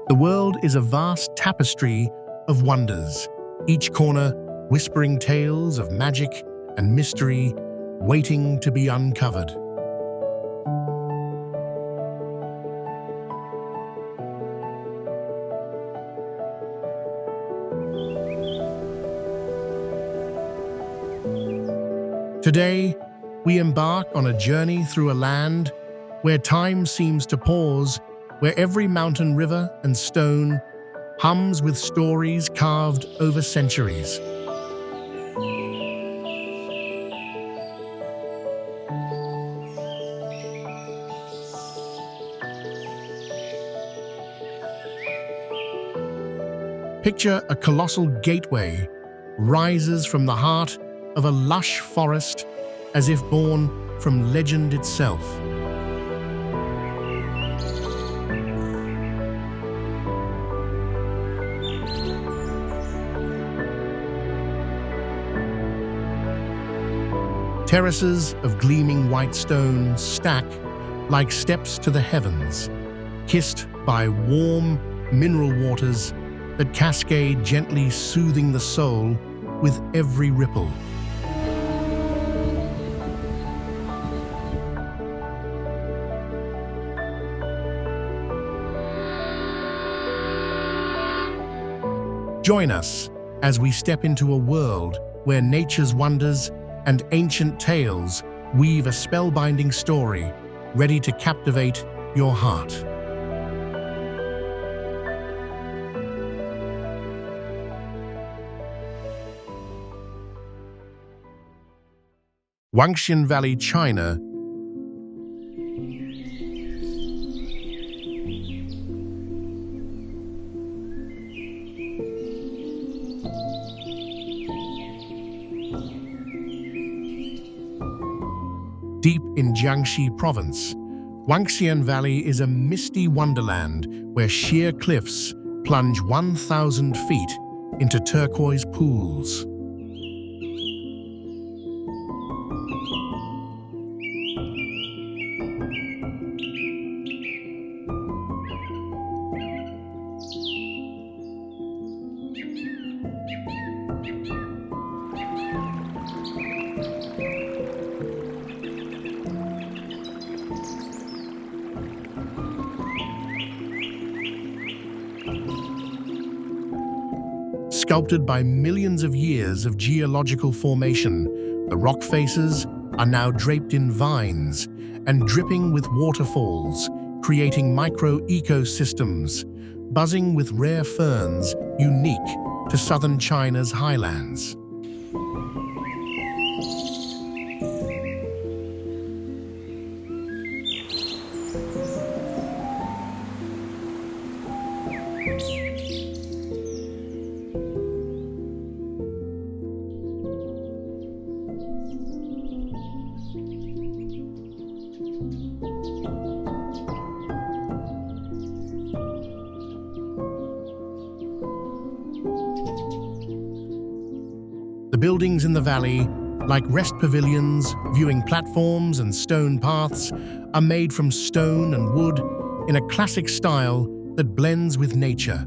The world is a vast tapestry of wonders, each corner whispering tales of magic and mystery waiting to be uncovered. Today, we embark on a journey through a land where time seems to pause, where every mountain, river, and stone hums with stories carved over centuries. Picture a colossal gateway rises from the heart of a lush forest as if born from legend itself. Terraces of gleaming white stone stack like steps to the heavens, kissed by warm mineral waters that cascade, gently soothing the soul with every ripple. Join us as we step into a world where nature's wonders and ancient tales weave a spellbinding story ready to captivate your heart. Wangxian Valley, China. Deep in Jiangxi province, Wangxian Valley is a misty wonderland where sheer cliffs plunge 1,000 feet into turquoise pools. Sculpted by millions of years of geological formation, the rock faces are now draped in vines and dripping with waterfalls, creating micro-ecosystems, buzzing with rare ferns unique to southern China's highlands. The buildings in the valley, like rest pavilions, viewing platforms, and stone paths, are made from stone and wood in a classic style that blends with nature.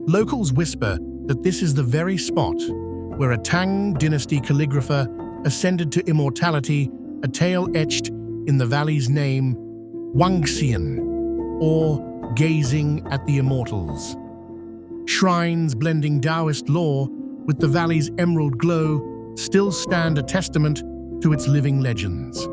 Locals whisper that this is the very spot where a Tang dynasty calligrapher ascended to immortality, a tale etched in the valley's name, Wangxian, or Gazing at the Immortals. Shrines blending Taoist lore with the valley's emerald glow still stand a testament to its living legends.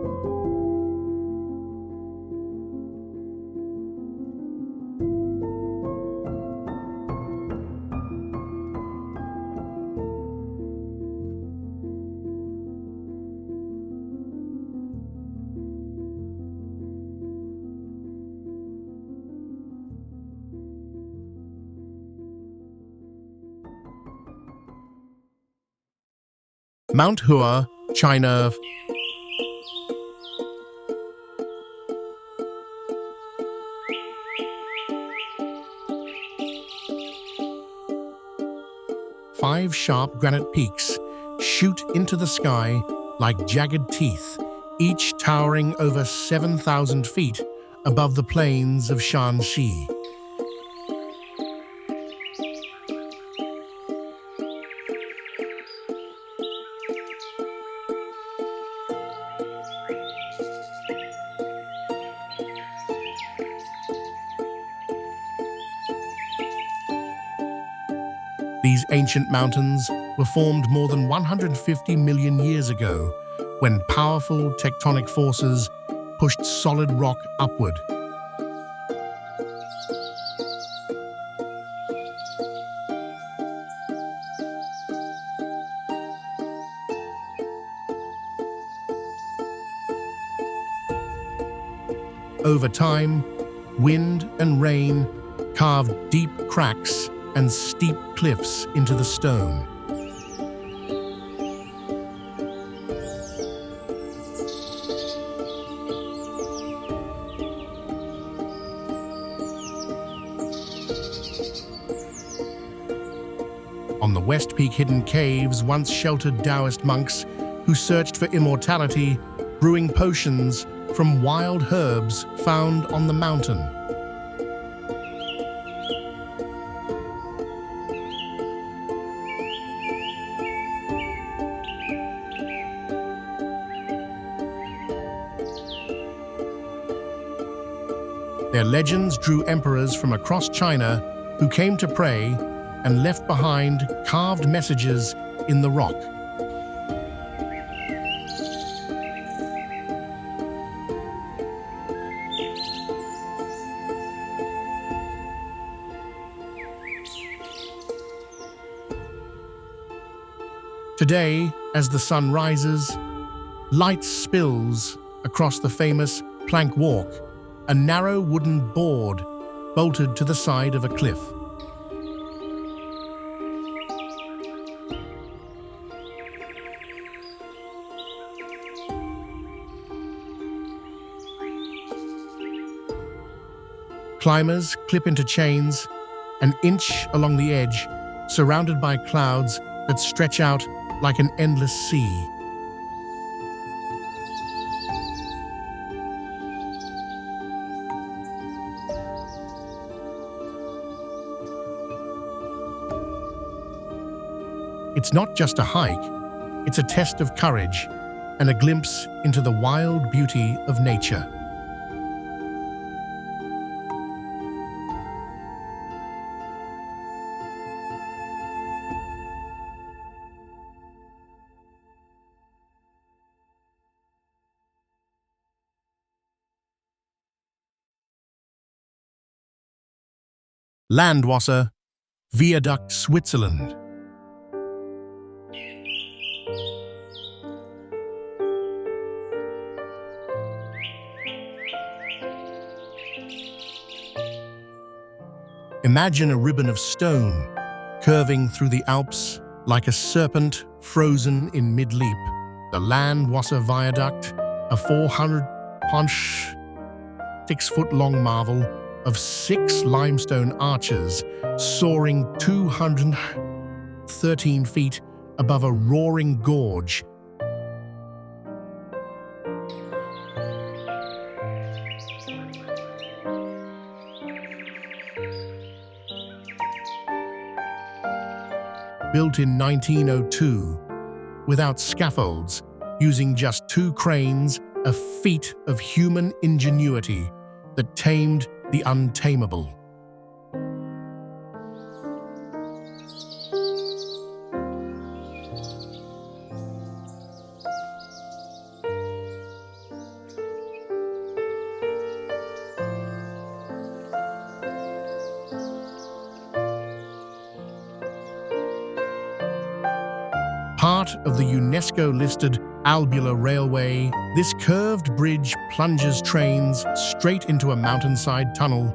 Mount Hua, China. Five sharp granite peaks shoot into the sky like jagged teeth, each towering over 7,000 feet above the plains of Shanxi. These ancient mountains were formed more than 150 million years ago when powerful tectonic forces pushed solid rock upward. Over time, wind and rain carved deep cracks and steep cliffs into the stone. On the West Peak, hidden caves once sheltered Taoist monks who searched for immortality, brewing potions from wild herbs found on the mountain. Their legends drew emperors from across China who came to pray and left behind carved messages in the rock. Today, as the sun rises, light spills across the famous plank walk, a narrow wooden board bolted to the side of a cliff. Climbers clip into chains, an inch along the edge, surrounded by clouds that stretch out like an endless sea. It's not just a hike, it's a test of courage and a glimpse into the wild beauty of nature. Landwasser Viaduct, Switzerland. Imagine a ribbon of stone curving through the Alps like a serpent frozen in mid-leap. The Landwasser Viaduct, a 406-foot-long marvel of 6 limestone arches soaring 213 feet above a roaring gorge. Built in 1902, without scaffolds, using just 2 cranes, a feat of human ingenuity that tamed the untamable. Part of the UNESCO-listed Albular Railway, this curved bridge plunges trains straight into a mountainside tunnel.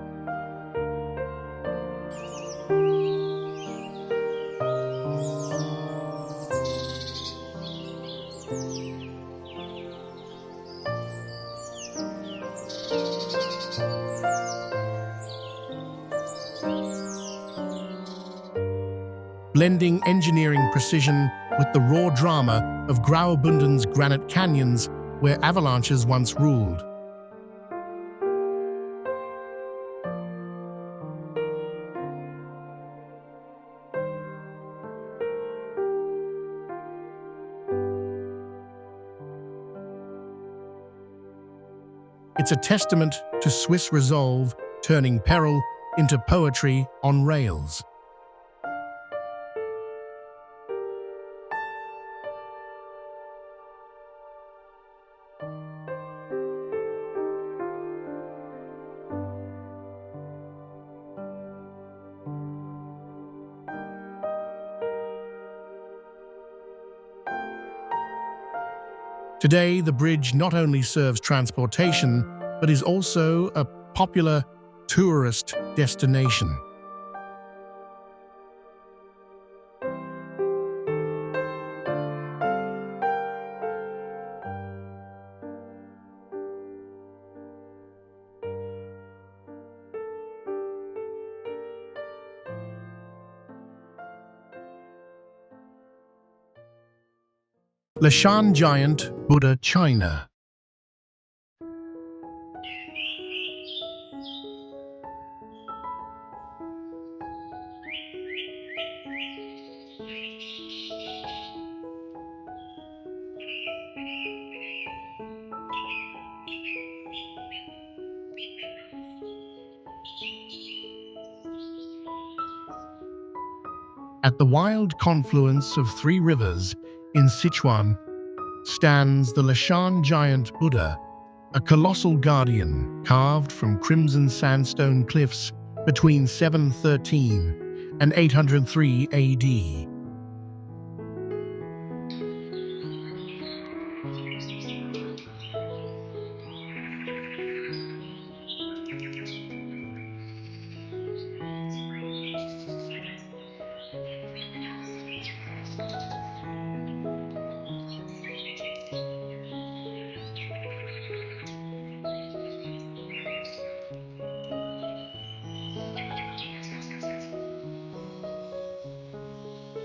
blending engineering precision with the raw drama of Graubünden's granite canyons where avalanches once ruled. It's a testament to Swiss resolve, turning peril into poetry on rails. Today, the bridge not only serves transportation, but is also a popular tourist destination. Leshan Giant Buddha, China. At the wild confluence of three rivers in Sichuan stands the Leshan Giant Buddha, a colossal guardian carved from crimson sandstone cliffs between 713 and 803 AD.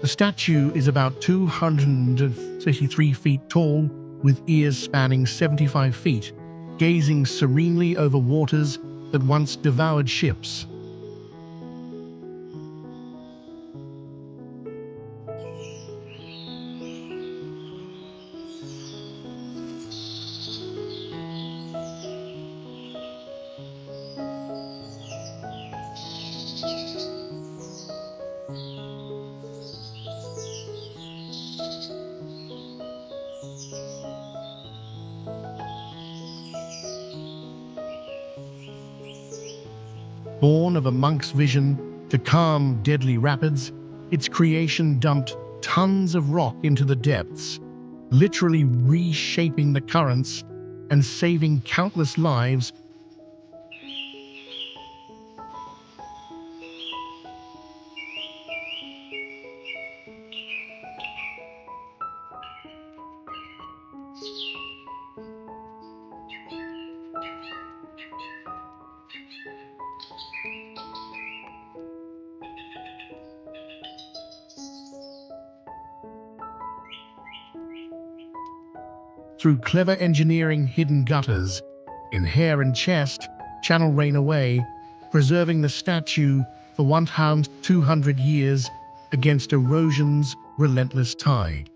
The statue is about 233 feet tall, with ears spanning 75 feet, gazing serenely over waters that once devoured ships. Born of a monk's vision to calm deadly rapids, its creation dumped tons of rock into the depths, literally reshaping the currents and saving countless lives. Through clever engineering, hidden gutters in hair and chest channel rain away, preserving the statue for 1,200 years against erosion's relentless tide.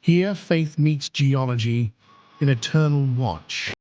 Here, faith meets geology in eternal watch.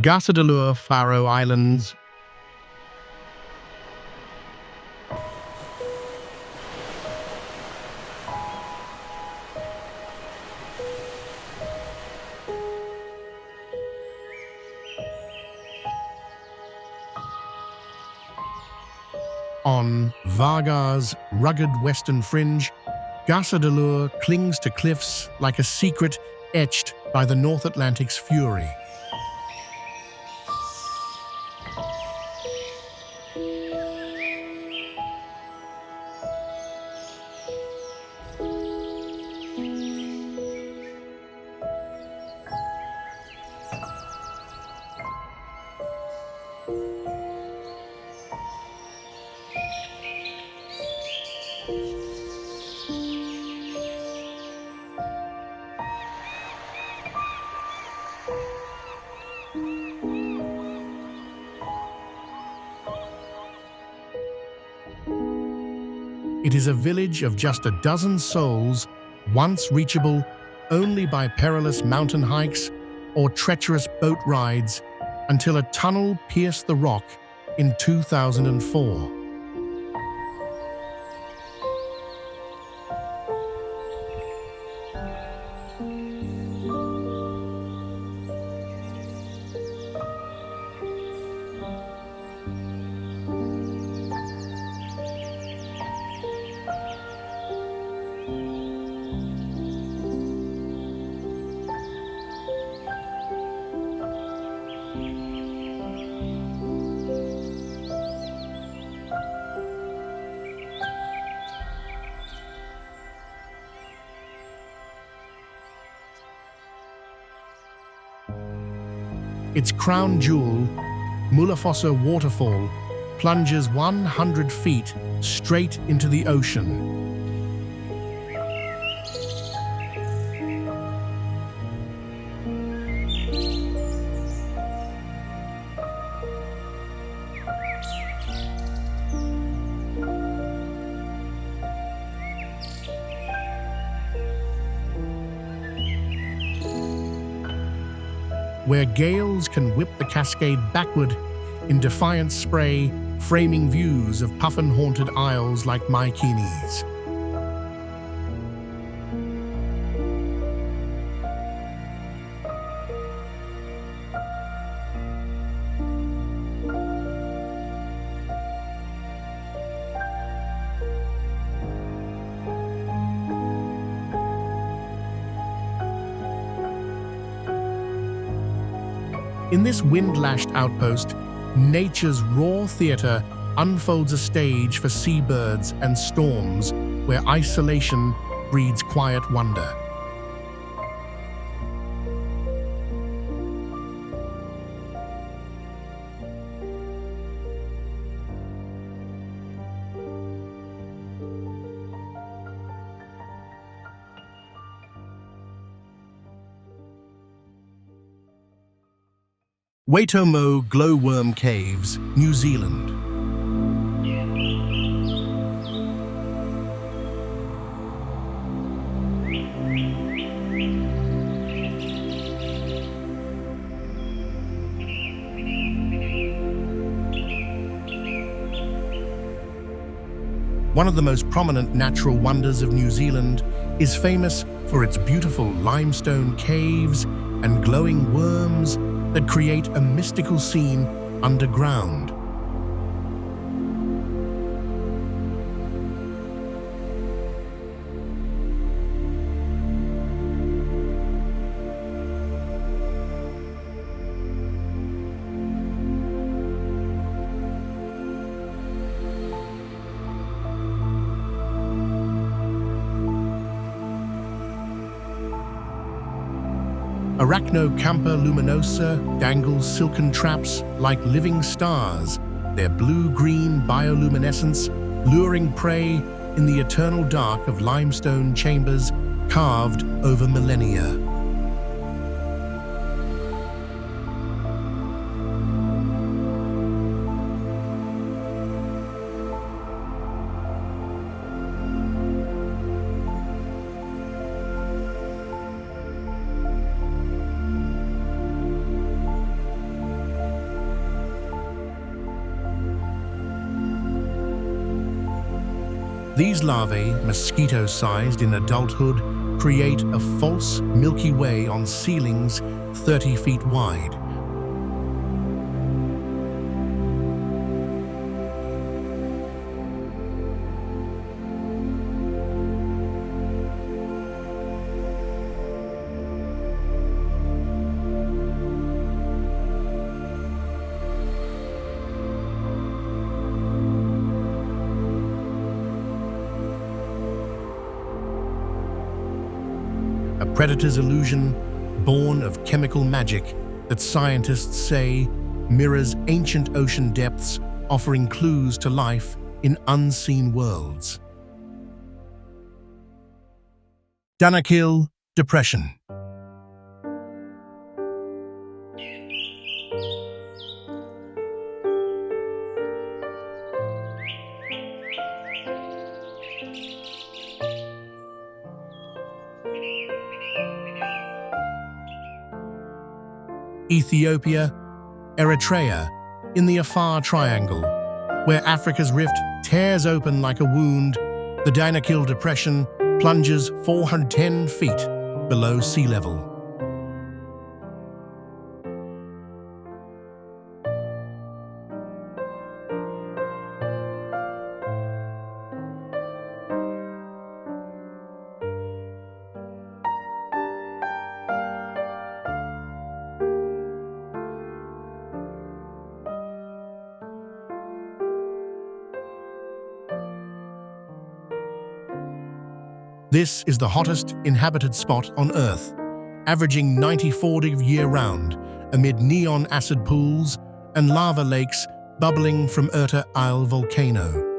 Gasadalur Faroe Islands. On Varga's rugged western fringe, Gasadalur clings to cliffs like a secret etched by the North Atlantic's fury. It is a village of just a dozen souls, once reachable only by perilous mountain hikes or treacherous boat rides, until a tunnel pierced the rock in 2004. Its crown jewel, Mulafosser Waterfall, plunges 100 feet straight into the ocean. Where gales can whip the cascade backward in defiant spray, framing views of puffin-haunted isles like Mykinis. In this wind-lashed outpost, nature's raw theater unfolds a stage for seabirds and storms where isolation breeds quiet wonder. Waitomo Glowworm Caves, New Zealand. One of the most prominent natural wonders of New Zealand is famous for its beautiful limestone caves and glowing worms that create a mystical scene underground. Arachnocampa luminosa dangles silken traps like living stars, their blue-green bioluminescence luring prey in the eternal dark of limestone chambers carved over millennia. These larvae, mosquito-sized in adulthood, create a false Milky Way on ceilings 30 feet wide. a predator's illusion born of chemical magic that scientists say mirrors ancient ocean depths, offering clues to life in unseen worlds. Danakil Depression. Ethiopia, Eritrea, in the Afar Triangle, where Africa's rift tears open like a wound, the Danakil Depression plunges 410 feet below sea level. This is the hottest inhabited spot on Earth, averaging 94 degrees year-round, amid neon acid pools and lava lakes bubbling from Erta Ale volcano.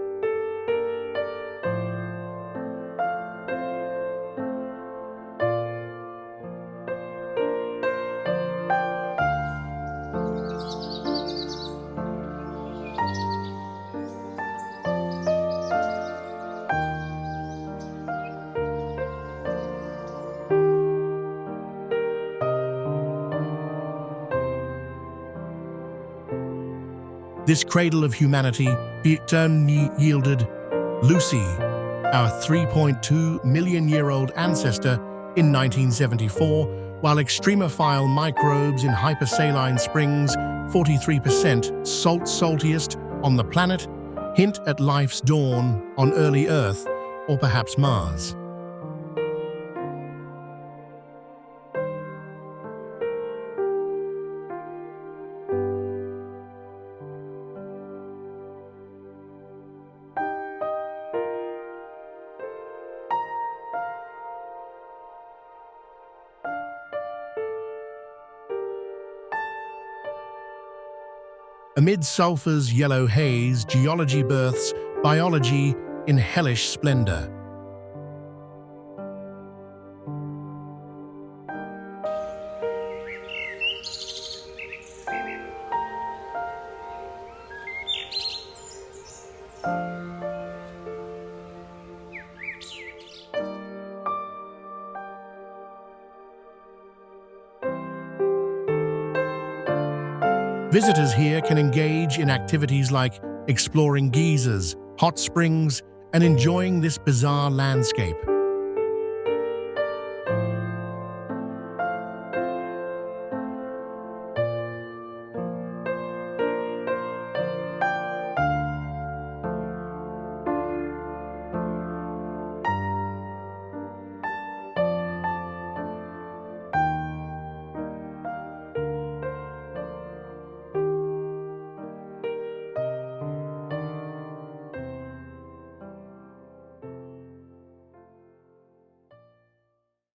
This cradle of humanity yielded Lucy, our 3.2 million-year-old ancestor, in 1974, while extremophile microbes in hypersaline springs, 43% saltiest on the planet, hint at life's dawn on early Earth, or perhaps Mars. Amid sulphur's yellow haze, geology births biology in hellish splendor. Visitors here can engage in activities like exploring geysers, hot springs, and enjoying this bizarre landscape.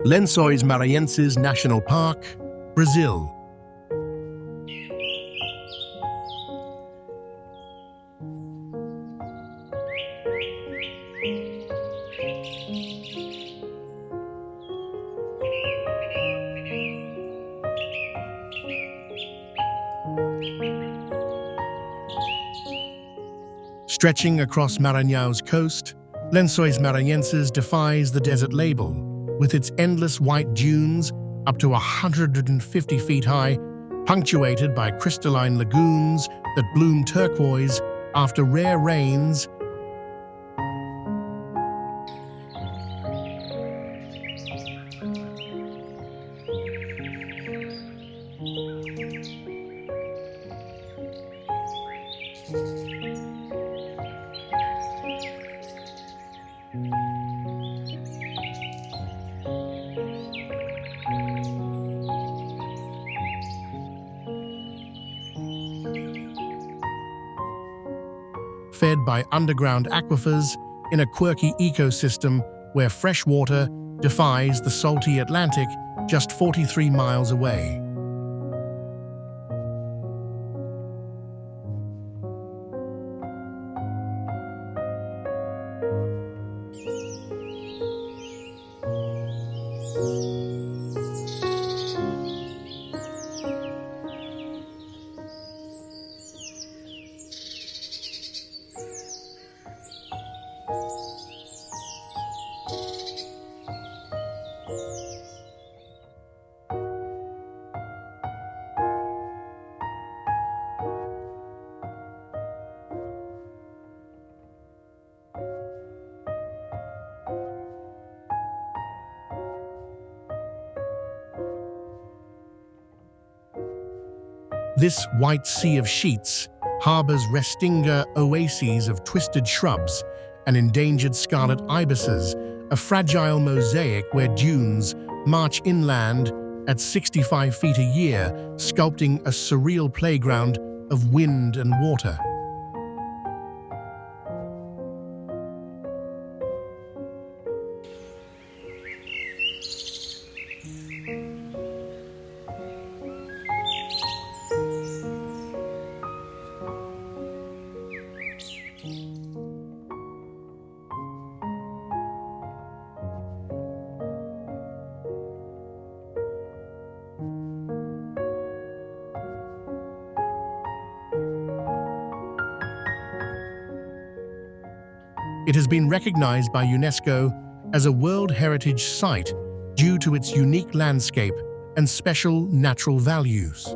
Lençóis Maranhenses National Park, Brazil. Stretching across Maranhão's coast, Lençóis Maranhenses defies the desert label, with its endless white dunes up to 150 feet high, punctuated by crystalline lagoons that bloom turquoise after rare rains. Fed by underground aquifers in a quirky ecosystem where fresh water defies the salty Atlantic just 43 miles away. This white sea of sheets harbors Restinga oases of twisted shrubs and endangered scarlet ibises, a fragile mosaic where dunes march inland at 65 feet a year, sculpting a surreal playground of wind and water. It has been recognized by UNESCO as a World Heritage Site due to its unique landscape and special natural values.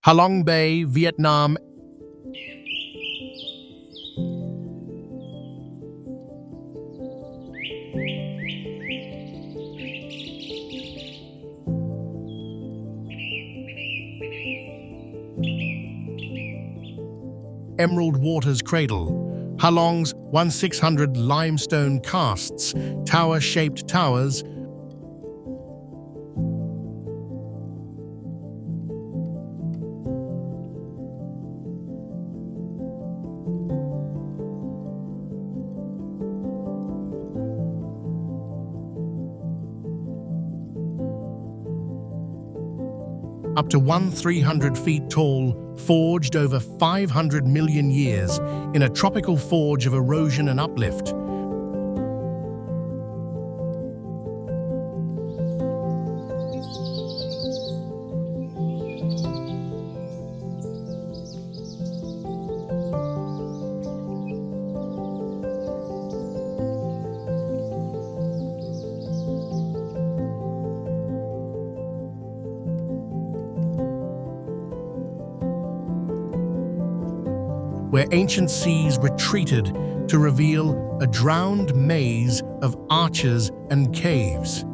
Halong Bay, Vietnam. Emerald Water's Cradle. Halong's 1600 limestone casts, tower-shaped towers, up to 300 feet tall, forged over 500 million years in a tropical forge of erosion and uplift. Where ancient seas retreated to reveal a drowned maze of arches and caves.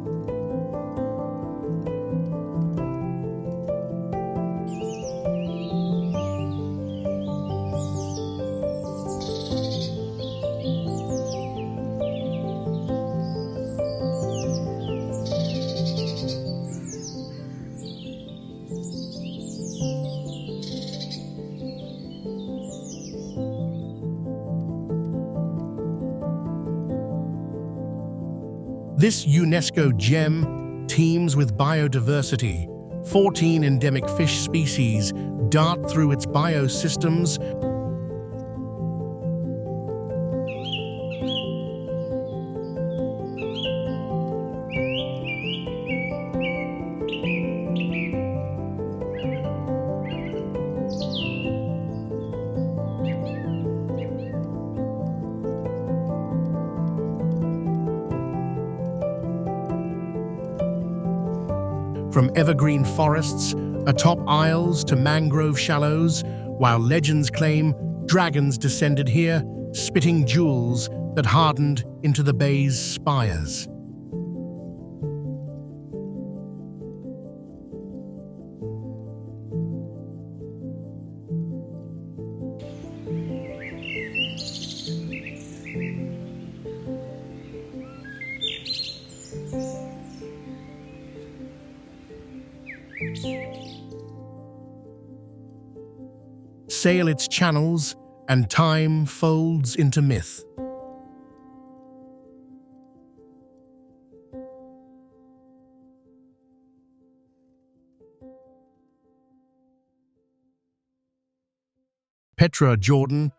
This UNESCO gem teems with biodiversity. 14 endemic fish species dart through its biosystems, from evergreen forests atop isles to mangrove shallows, while legends claim dragons descended here, spitting jewels that hardened into the bay's spires. sail its channels, and time folds into myth. Petra, Jordan.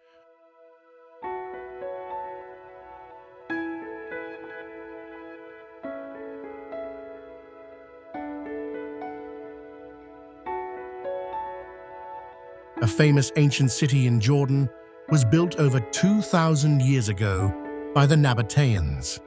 A famous ancient city in Jordan, was built over 2,000 years ago by the Nabateans.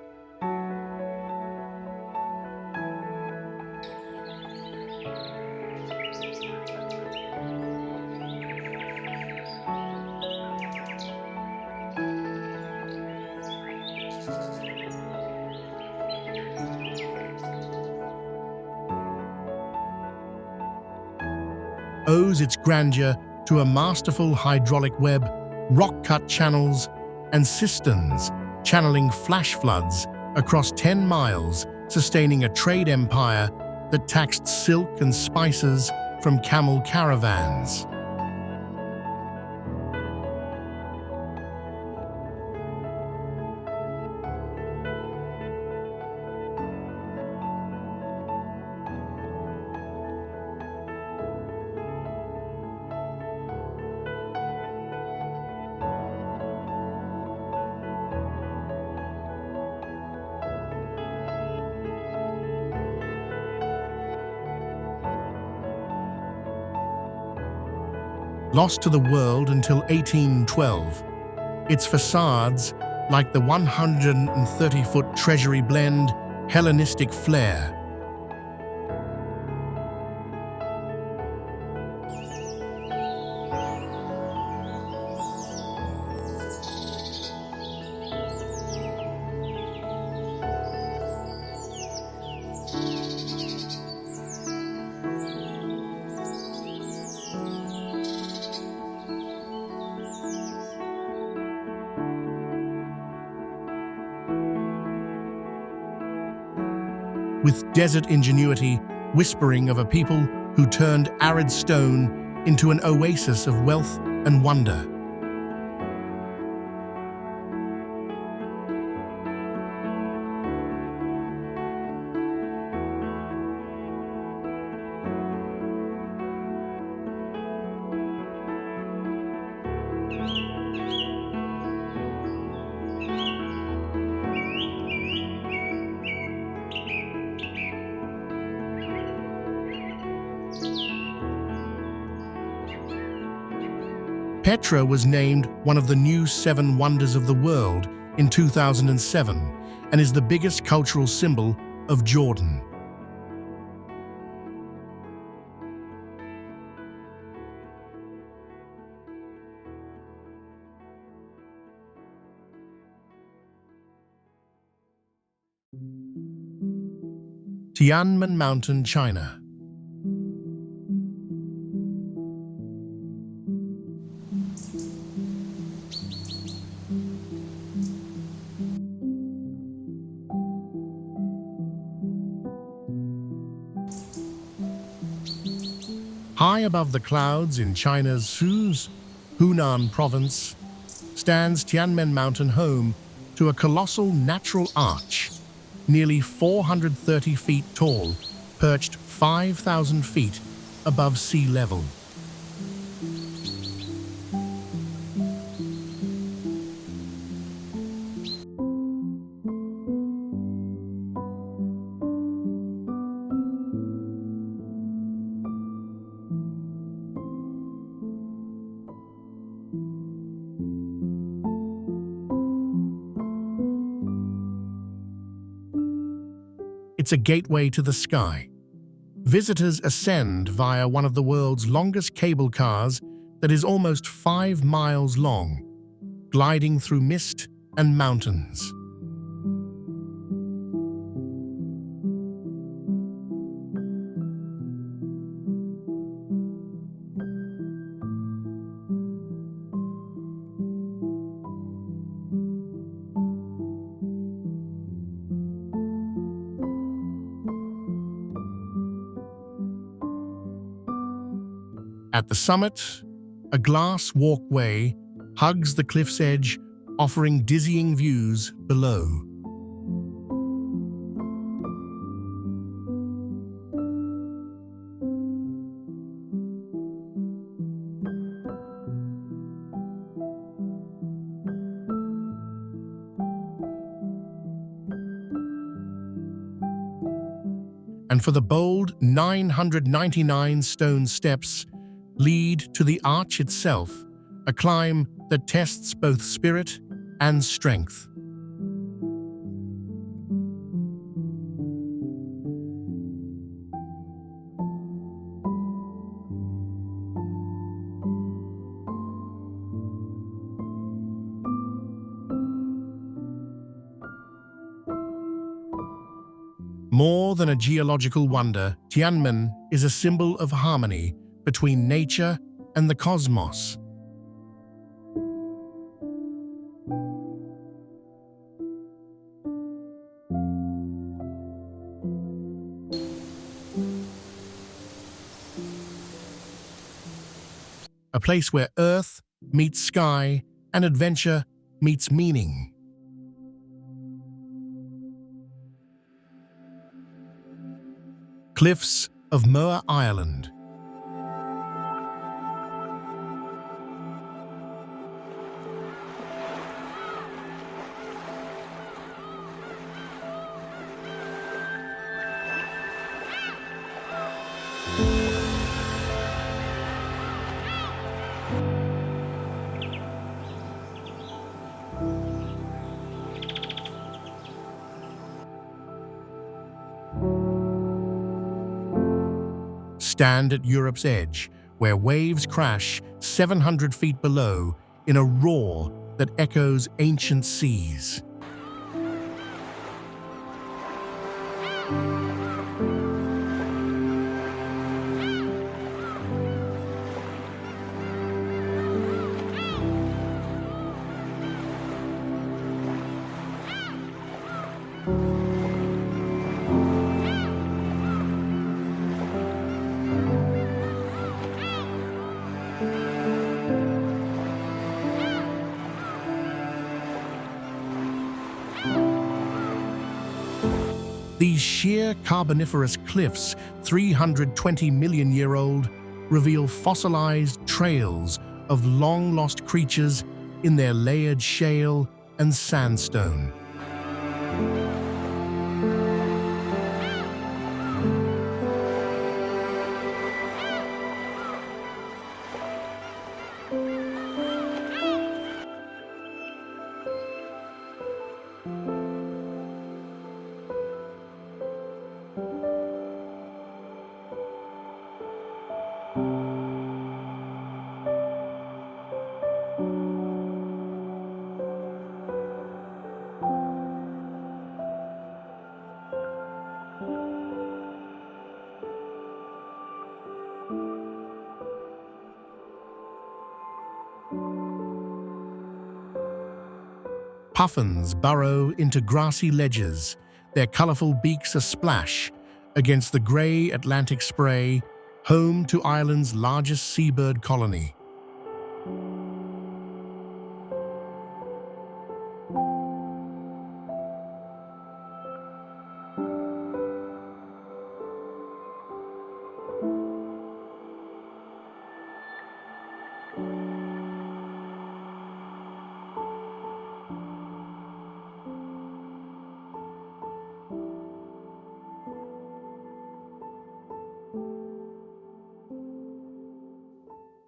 Owes its grandeur to a masterful hydraulic web, rock-cut channels, and cisterns channeling flash floods across 10 miles, sustaining a trade empire that taxed silk and spices from camel caravans. Lost to the world until 1812, its facades, like the 130-foot treasury, blend Hellenistic flair. With desert ingenuity, whispering of a people who turned arid stone into an oasis of wealth and wonder. Petra was named one of the new 7 wonders of the world in 2007 and is the biggest cultural symbol of Jordan. Tianmen Mountain, China. High above the clouds in China's Hunan province stands Tianmen Mountain, home to a colossal natural arch, nearly 430 feet tall, perched 5,000 feet above sea level. It's a gateway to the sky. Visitors ascend via one of the world's longest cable cars that is almost 5 miles long, gliding through mist and mountains. At the summit, A glass walkway hugs the cliff's edge, offering dizzying views below. And for the bold 999 stone steps lead to the arch itself, a climb that tests both spirit and strength. More than a geological wonder, Tianmen is a symbol of harmony between nature and the cosmos. A place where earth meets sky and adventure meets meaning. Cliffs of Moher Island. Stand at Europe's edge, where waves crash 700 feet below in a roar that echoes ancient seas. These sheer Carboniferous cliffs, 320 million year old, reveal fossilized trails of long-lost creatures in their layered shale and sandstone. Puffins burrow into grassy ledges, their colorful beaks a-splash against the gray Atlantic spray, home to Ireland's largest seabird colony.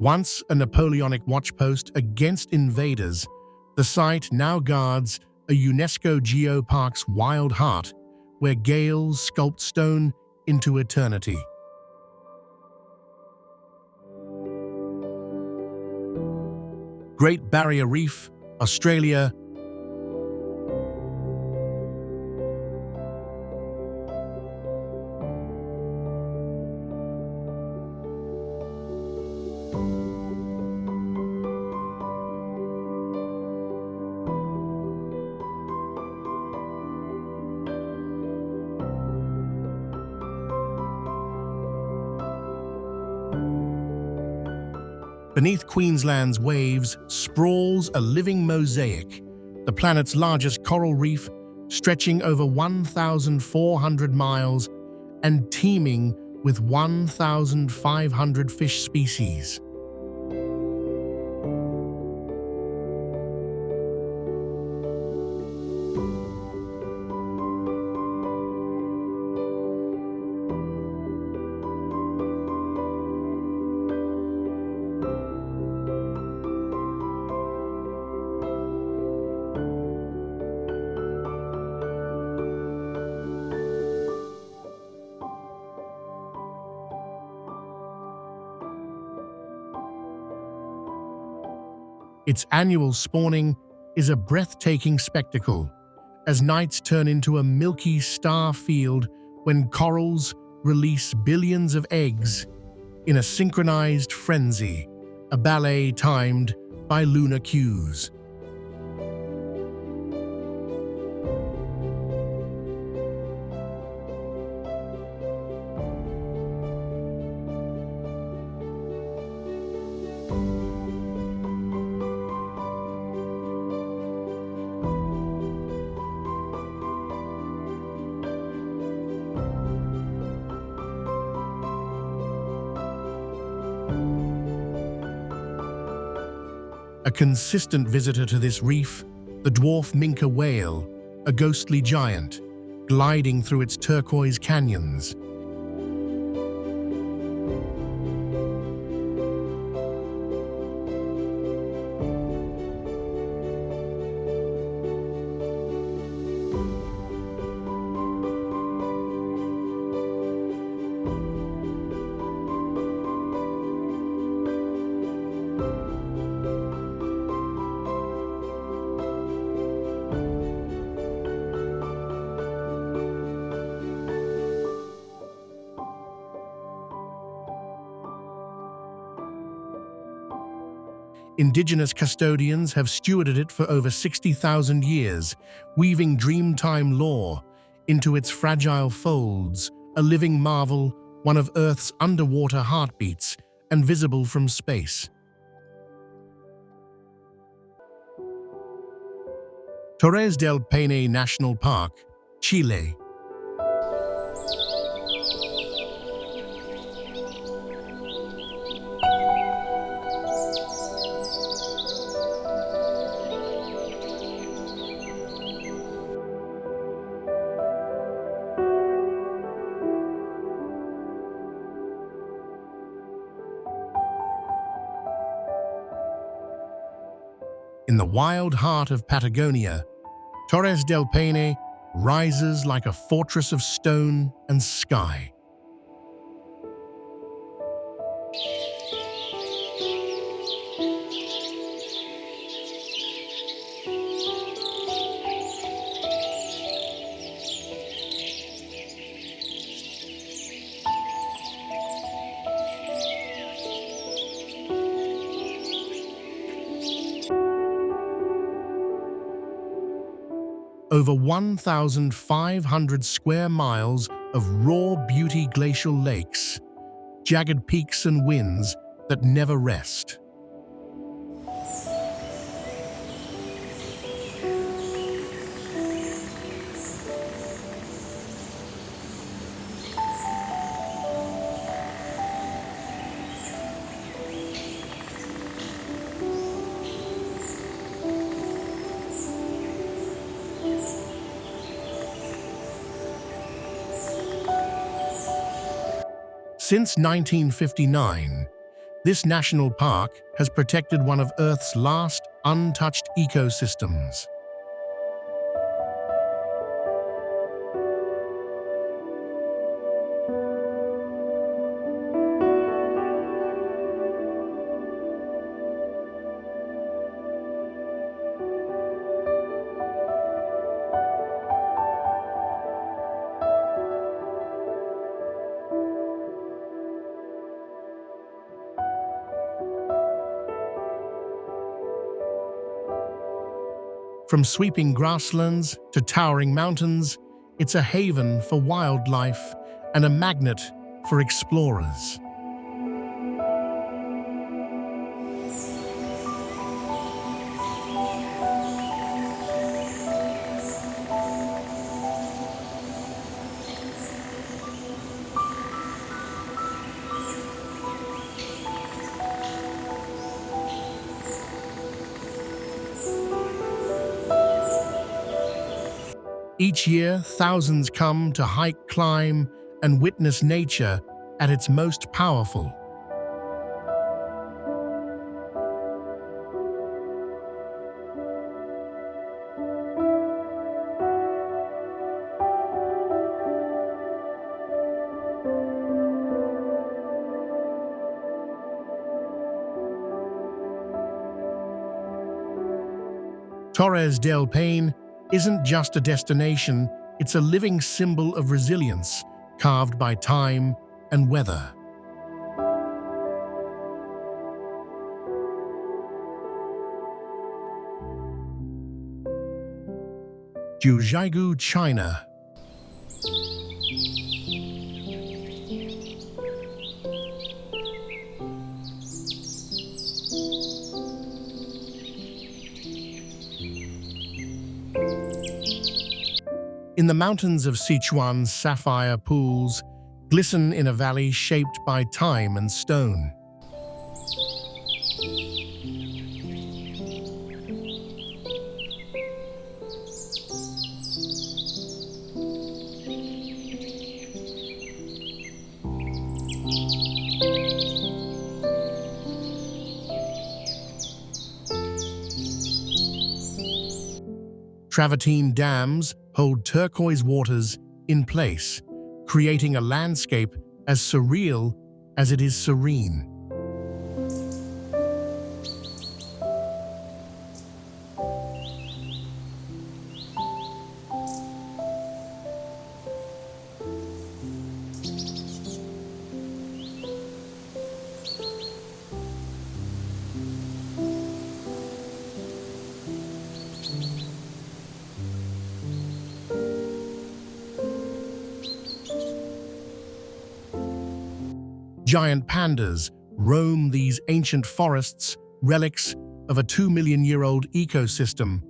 Once a Napoleonic watchpost against invaders, the site now guards a UNESCO Geopark's wild heart, where gales sculpt stone into eternity. Great Barrier Reef, Australia. Beneath Queensland's waves sprawls a living mosaic, the planet's largest coral reef, stretching over 1,400 miles and teeming with 1,500 fish species. Its annual spawning is a breathtaking spectacle, as nights turn into a milky star field when corals release billions of eggs in a synchronized frenzy, a ballet timed by lunar cues. A consistent visitor to this reef, the dwarf minke whale, a ghostly giant, gliding through its turquoise canyons. Indigenous custodians have stewarded it for over 60,000 years, weaving Dreamtime lore into its fragile folds, a living marvel, one of Earth's underwater heartbeats, and visible from space. Torres del Paine National Park, Chile. In the wild heart of Patagonia, Torres del Paine rises like a fortress of stone and sky. Over 1,500 square miles of raw beauty glacial lakes, jagged peaks and winds that never rest. Since 1959, this national park has protected one of Earth's last untouched ecosystems. From sweeping grasslands to towering mountains, it's a haven for wildlife and a magnet for explorers. Each year, thousands come to hike, climb, and witness nature at its most powerful. Torres del Paine isn't just a destination, it's a living symbol of resilience, carved by time and weather. Jiuzhaigou, China. In the mountains of Sichuan, sapphire pools glisten in a valley shaped by time and stone. Travertine dams hold turquoise waters in place, creating a landscape as surreal as it is serene. Giant pandas roam these ancient forests, relics of a 2-million-year-old ecosystem,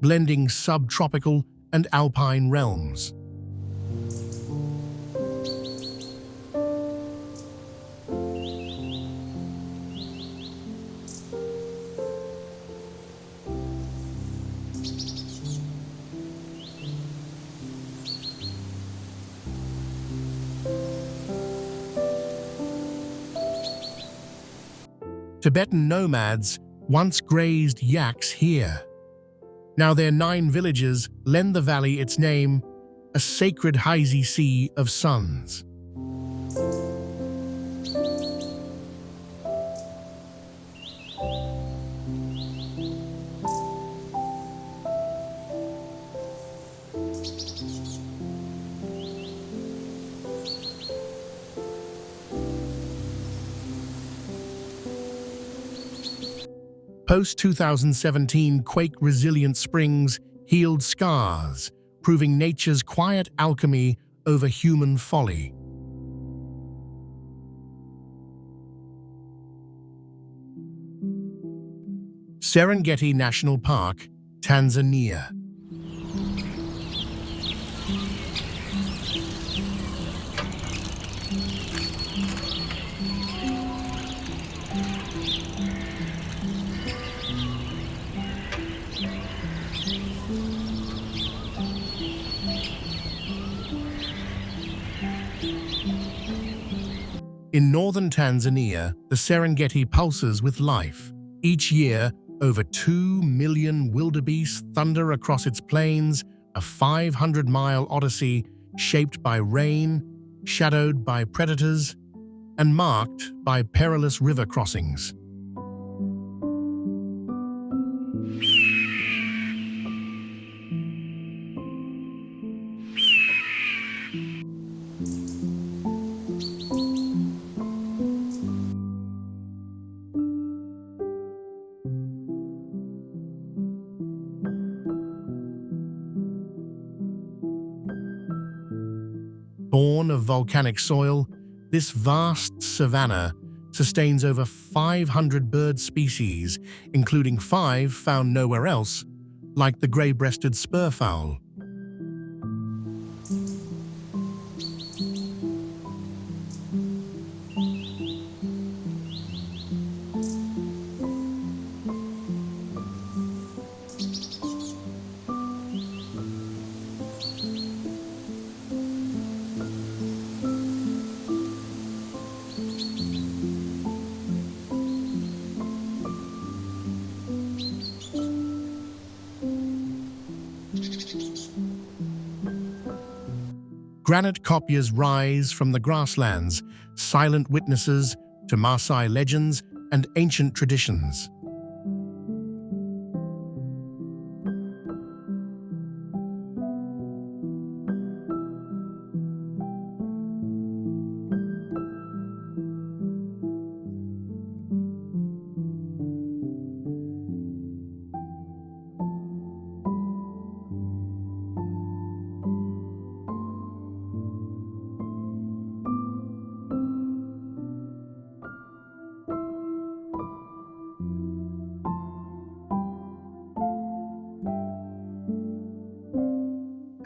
blending subtropical and alpine realms. Tibetan nomads once grazed yaks here. Now their 9 villages lend the valley its name, a sacred hazy sea of suns. Post-2017 quake-resilient springs healed scars, proving nature's quiet alchemy over human folly. Serengeti National Park, Tanzania. In northern Tanzania, the Serengeti pulses with life. Each year, over 2 million wildebeest thunder across its plains, a 500-mile odyssey shaped by rain, shadowed by predators, and marked by perilous river crossings. Born of volcanic soil, this vast savanna sustains over 500 bird species, including 5 found nowhere else, like the grey-breasted spurfowl. Granite copiers rise from the grasslands, silent witnesses to Maasai legends and ancient traditions.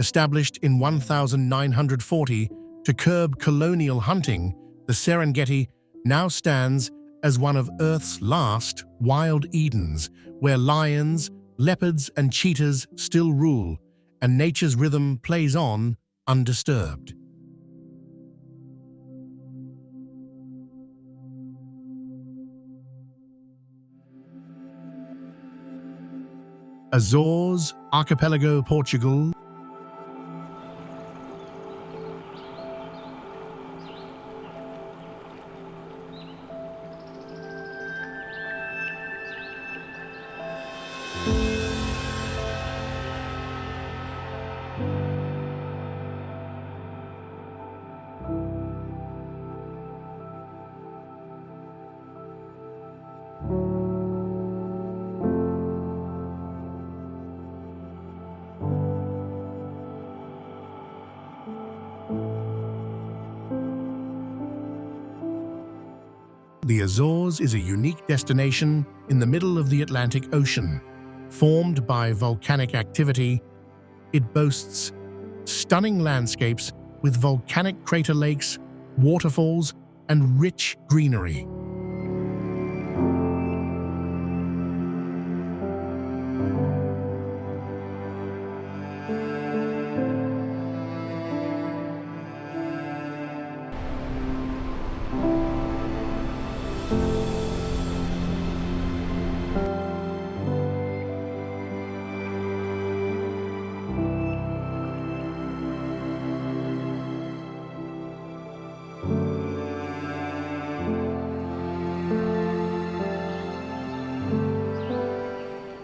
Established in 1940 to curb colonial hunting, the Serengeti now stands as one of Earth's last wild Edens, where lions, leopards, and cheetahs still rule, and nature's rhythm plays on undisturbed. Azores Archipelago, Portugal. The Azores is a unique destination in the middle of the Atlantic Ocean. Formed by volcanic activity, it boasts stunning landscapes with volcanic crater lakes, waterfalls, and rich greenery.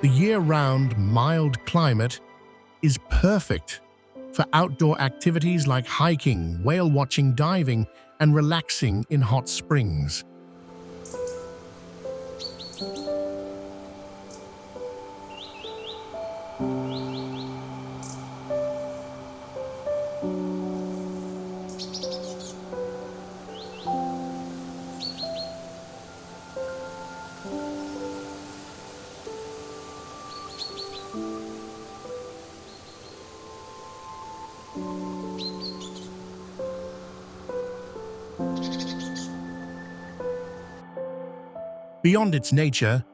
The year-round mild climate is perfect for outdoor activities like hiking, whale watching, diving, and relaxing in hot springs. Beyond its nature,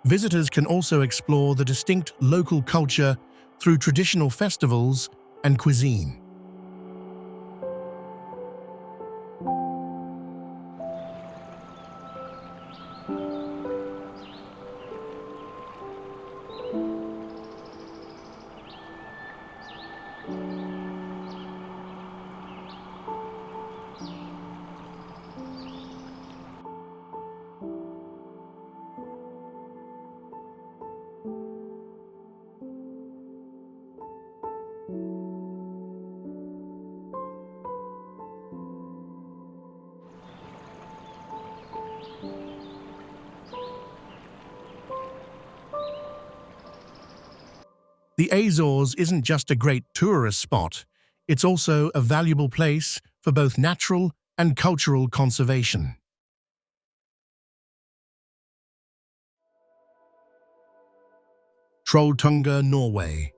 visitors can also explore the distinct local culture through traditional festivals and cuisine. The Azores isn't just a great tourist spot, it's also a valuable place for both natural and cultural conservation. Trolltunga, Norway.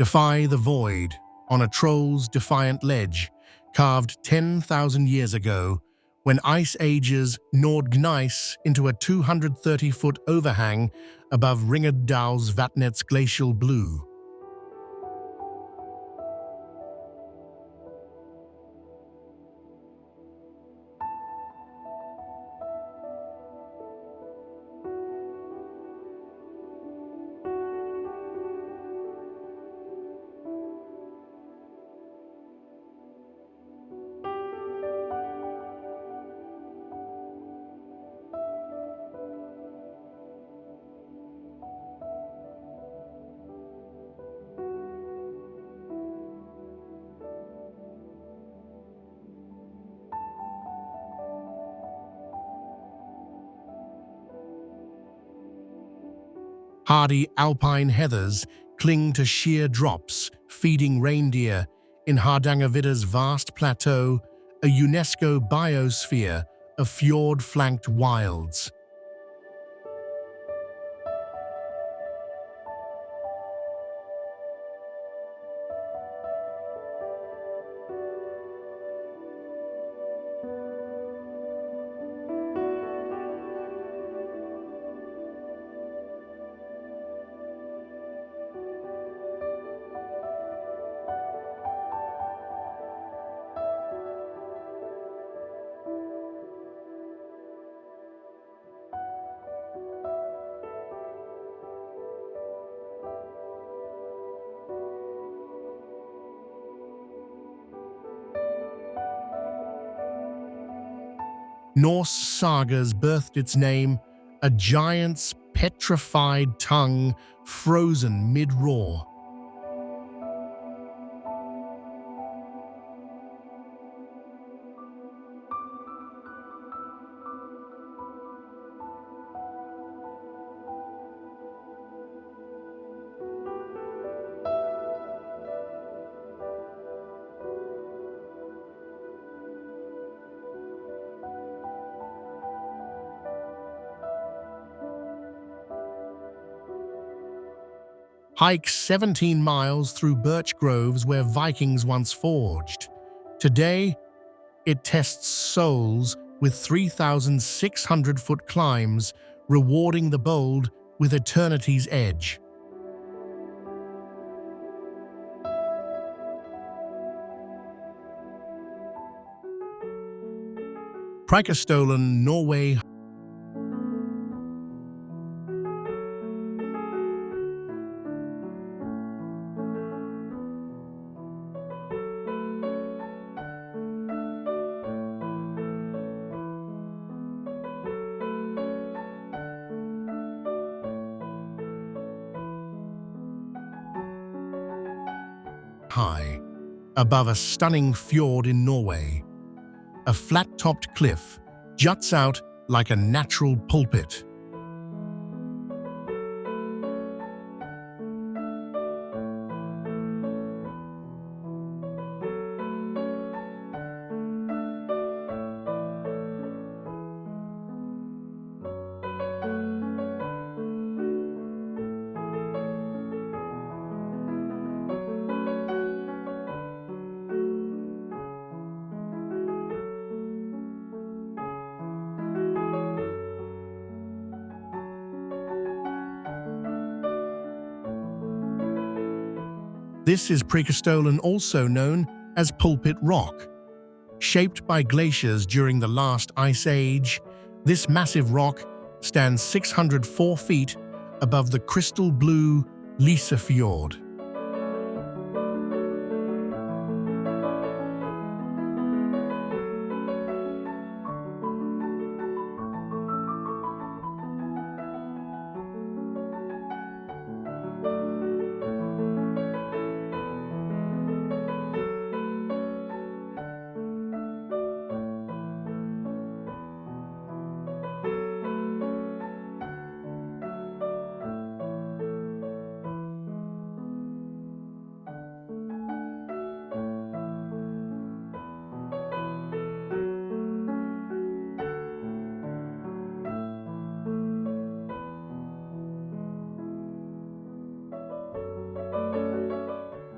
Defy the void on a troll's defiant ledge, carved 10,000 years ago when ice ages gnawed gneiss into a 230-foot overhang above Ringerdahl's Vatnets glacial blue. Hardy alpine heathers cling to sheer drops, feeding reindeer in Hardangervidda's vast plateau, a UNESCO biosphere of fjord-flanked wilds. Norse sagas birthed its name, a giant's petrified tongue frozen mid-roar. Hike 17 miles through birch groves where Vikings once forged. Today, it tests souls with 3,600-foot climbs, rewarding the bold with eternity's edge. Preikestolen, Norway. High, above a stunning fjord in Norway. A flat-topped cliff juts out like a natural pulpit. This is Preikestolen, also known as Pulpit Rock. Shaped by glaciers during the last ice age, this massive rock stands 604 feet above the crystal blue Lyse Fjord.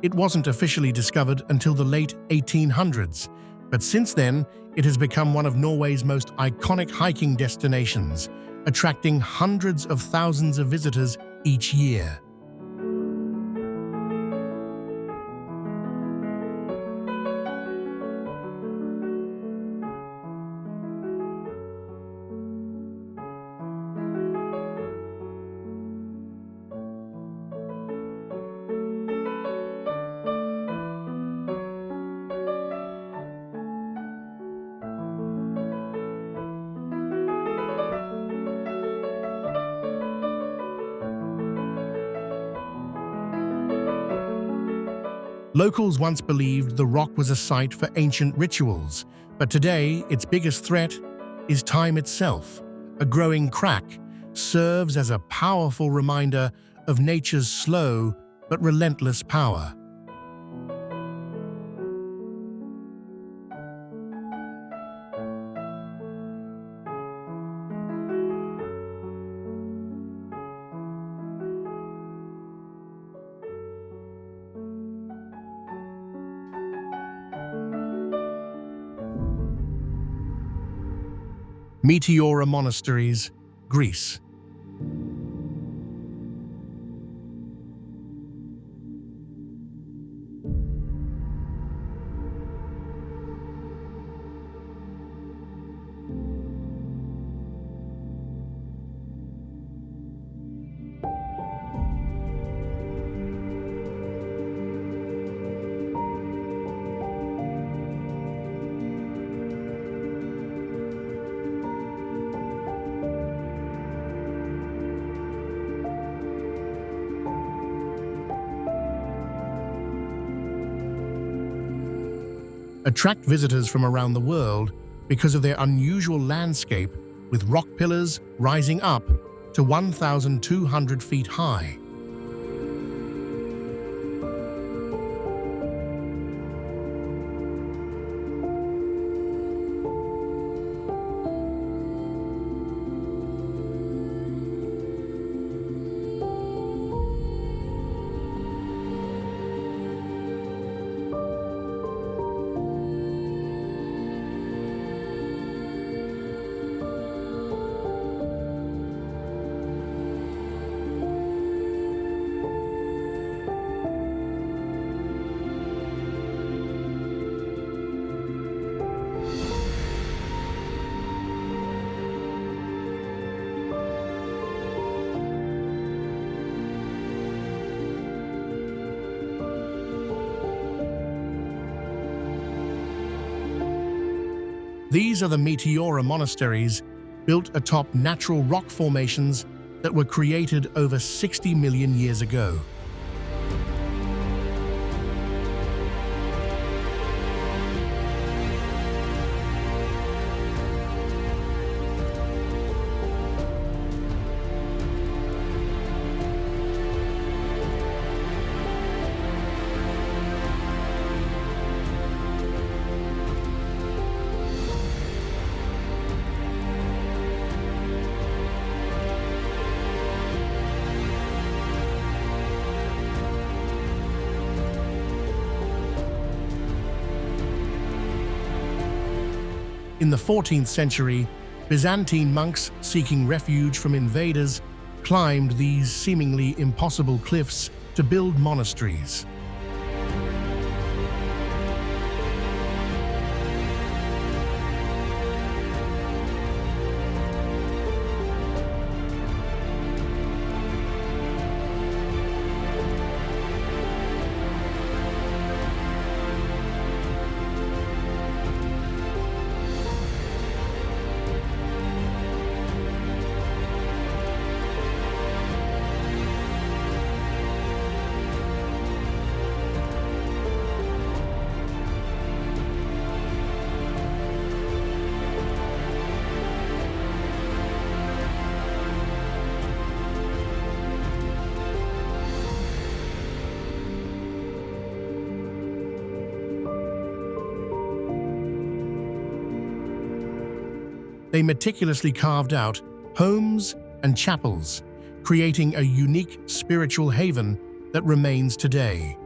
It wasn't officially discovered until the late 1800s, But since then, it has become one of Norway's most iconic hiking destinations, attracting hundreds of thousands of visitors each year. Locals once believed the rock was a site for ancient rituals, but today its biggest threat is time itself. A growing crack serves as a powerful reminder of nature's slow but relentless power. Meteora Monasteries, Greece. Attract visitors from around the world because of their unusual landscape with rock pillars rising up to 1,200 feet high. These are the Meteora Monasteries, built atop natural rock formations that were created over 60 million years ago. In the 14th century, Byzantine monks seeking refuge from invaders climbed these seemingly impossible cliffs to build monasteries. They meticulously carved out homes and chapels, creating a unique spiritual haven that remains today.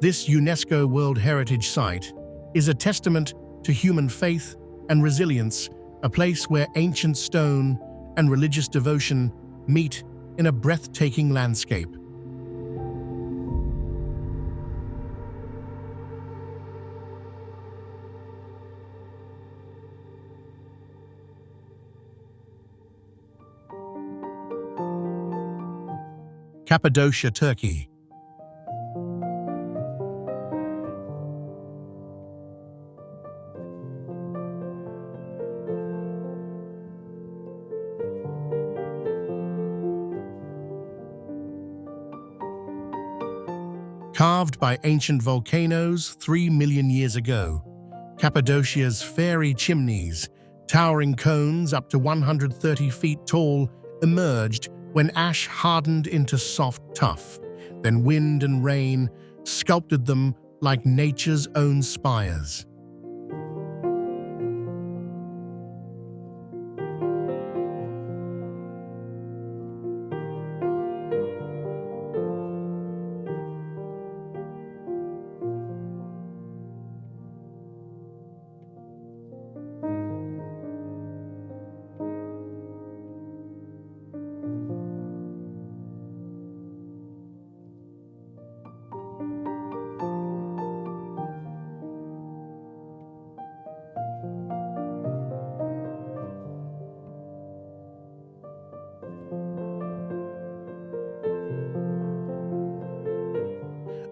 This UNESCO World Heritage Site is a testament to human faith and resilience, a place where ancient stone and religious devotion meet in a breathtaking landscape. Cappadocia, Turkey. Carved by ancient volcanoes 3 million years ago, Cappadocia's fairy chimneys, towering cones up to 130 feet tall, emerged when ash hardened into soft tuff. Then wind and rain sculpted them like nature's own spires.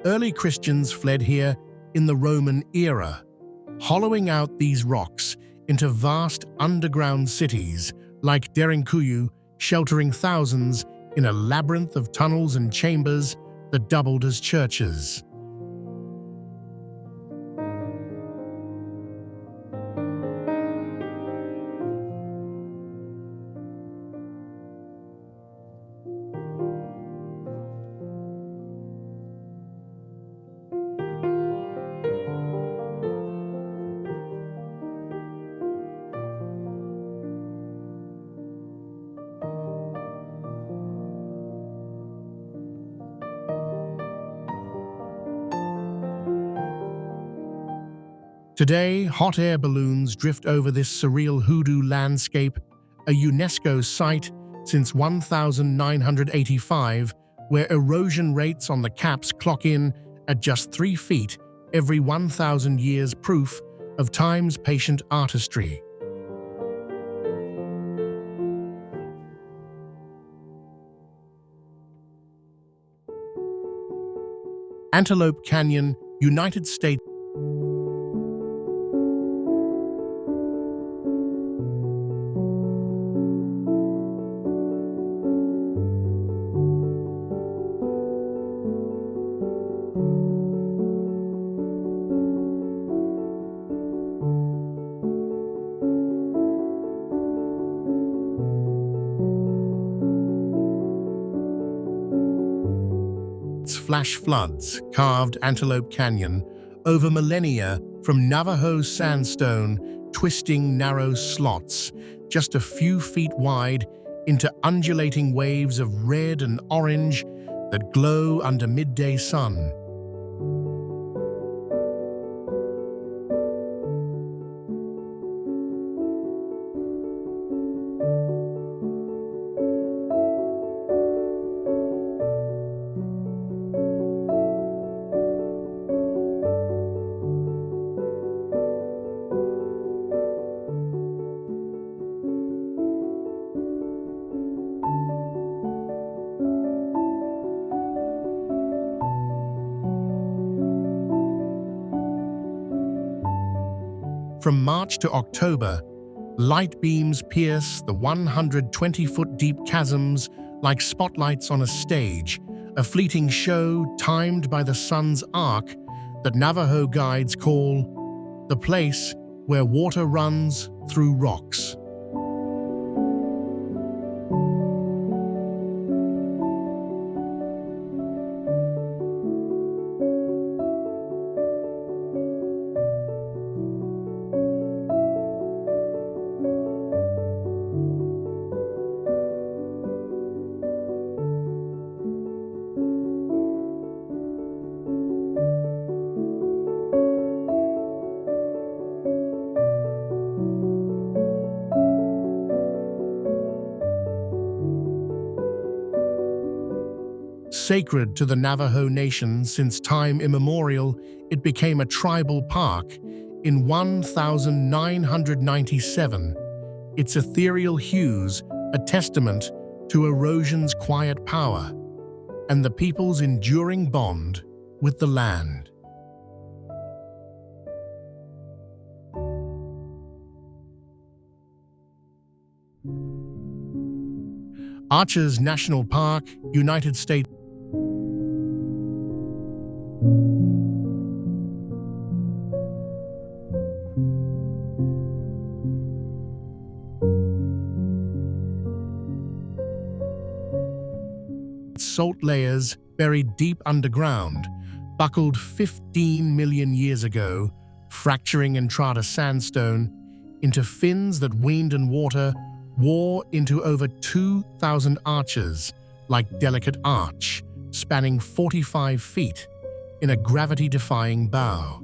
Early Christians fled here in the Roman era, hollowing out these rocks into vast underground cities like Derinkuyu, sheltering thousands in a labyrinth of tunnels and chambers that doubled as churches. Today, hot air balloons drift over this surreal hoodoo landscape, a UNESCO site since 1985, where erosion rates on the caps clock in at just 3 feet every 1,000 years, proof of time's patient artistry. Antelope Canyon, United States. Flash floods carved Antelope Canyon over millennia from Navajo sandstone, twisting narrow slots just a few feet wide into undulating waves of red and orange that glow under midday sun. From March to October, light beams pierce the 120-foot deep chasms like spotlights on a stage, a fleeting show timed by the sun's arc that Navajo guides call the place where water runs through rocks. Sacred to the Navajo Nation since time immemorial, it became a tribal park in 1997. Its ethereal hues, a testament to erosion's quiet power and the people's enduring bond with the land. Arches National Park, United States. Salt layers buried deep underground, buckled 15 million years ago, fracturing Entrada sandstone into fins that wind and water wore into over 2,000 arches, like delicate arch, spanning 45 feet in a gravity-defying bow.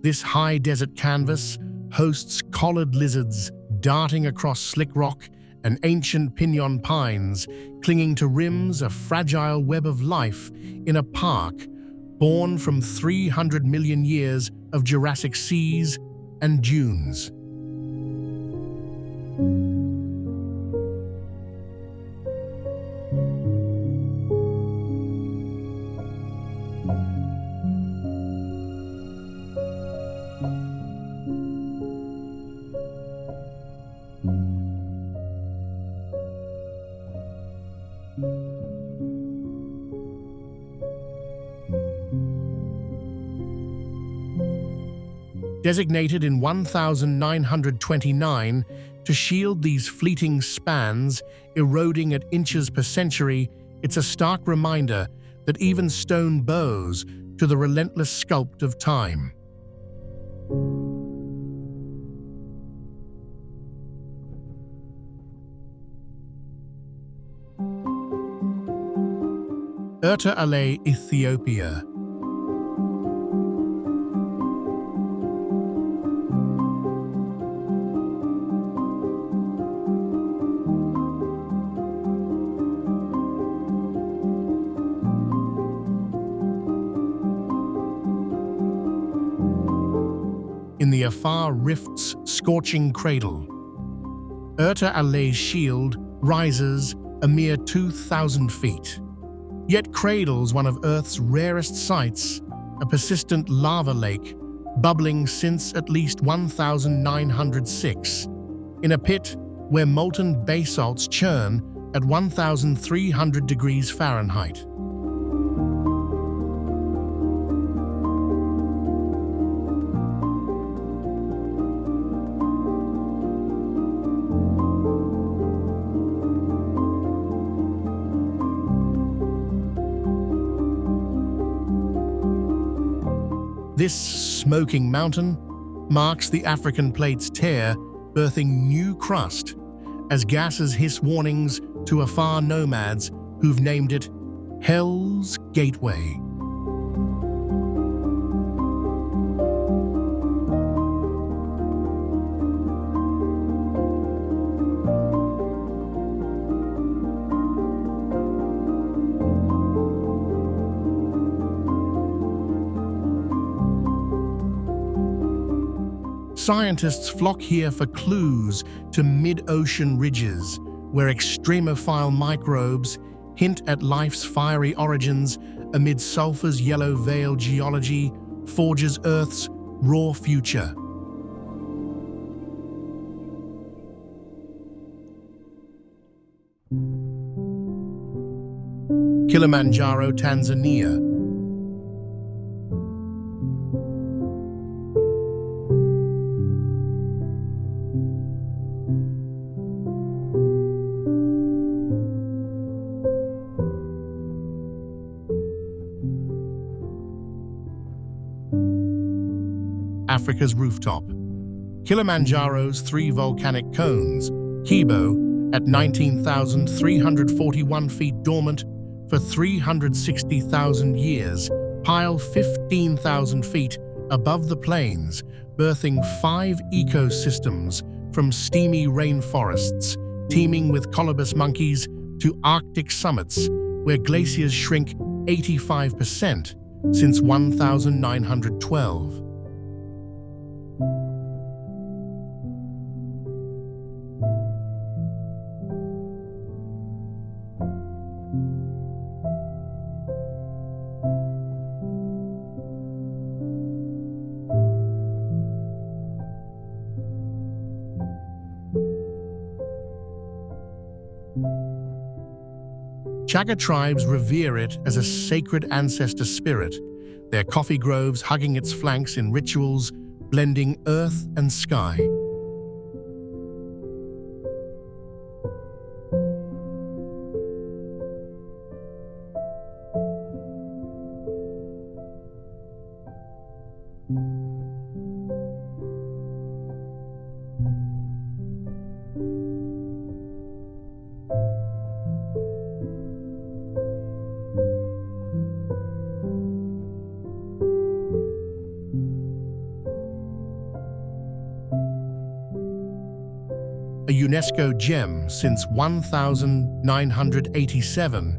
This high desert canvas hosts collared lizards darting across slick rock and ancient pinyon pines clinging to rims, a fragile web of life in a park born from 300 million years of Jurassic seas and dunes. Designated in 1929 to shield these fleeting spans, eroding at inches per century, it's a stark reminder that even stone bows to the relentless sculpt of time. Erta Ale, Ethiopia. In the Afar Rift's scorching cradle, Erta Ale's shield rises a mere 2,000 feet, yet cradles one of Earth's rarest sights, a persistent lava lake bubbling since at least 1906, in a pit where molten basalts churn at 1,300 degrees Fahrenheit. This smoking mountain marks the African plate's tear, birthing new crust, as gases hiss warnings to Afar nomads who've named it Hell's Gateway. Scientists flock here for clues to mid-ocean ridges, where extremophile microbes hint at life's fiery origins amid sulfur's yellow veil geology forges Earth's raw future. Kilimanjaro, Tanzania. Africa's rooftop. Kilimanjaro's 3 volcanic cones, Kibo, at 19,341 feet dormant for 360,000 years, pile 15,000 feet above the plains, birthing 5 ecosystems from steamy rainforests teeming with colobus monkeys to Arctic summits where glaciers shrink 85% since 1912. Chaga tribes revere it as a sacred ancestor spirit, their coffee groves hugging its flanks in rituals blending earth and sky. A UNESCO gem since 1987,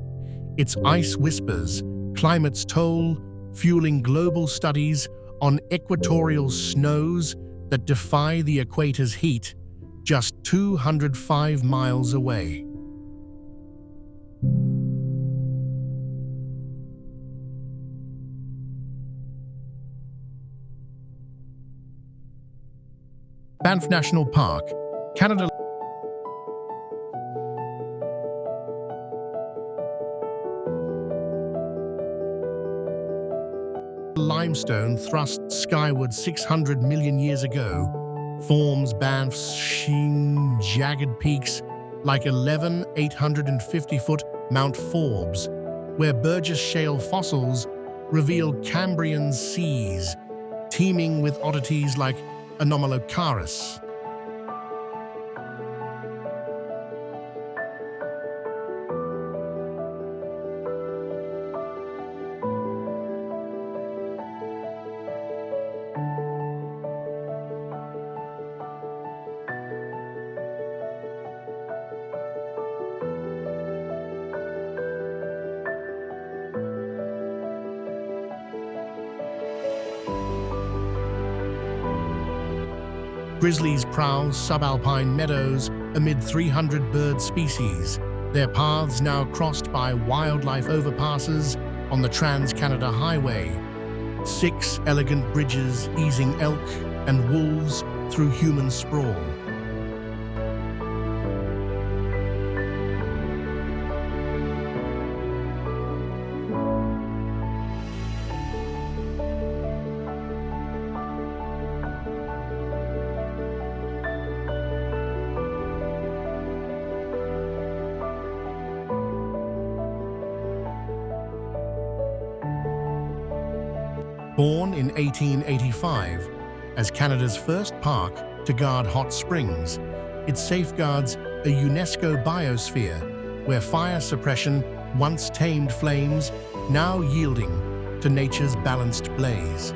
its ice whispers, climate's toll, fueling global studies on equatorial snows that defy the equator's heat, just 205 miles away. Banff National Park, Canada. Limestone thrust skyward 600 million years ago forms Banff's jagged peaks like 11 850-foot Mount Forbes, where Burgess Shale fossils reveal Cambrian seas teeming with oddities like Anomalocaris. Grizzlies prowl subalpine meadows amid 300 bird species, their paths now crossed by wildlife overpasses on the Trans-Canada Highway. 6 elegant bridges easing elk and wolves through human sprawl. Born in 1885 as Canada's first park to guard hot springs, it safeguards a UNESCO biosphere where fire suppression once tamed flames, now yielding to nature's balanced blaze.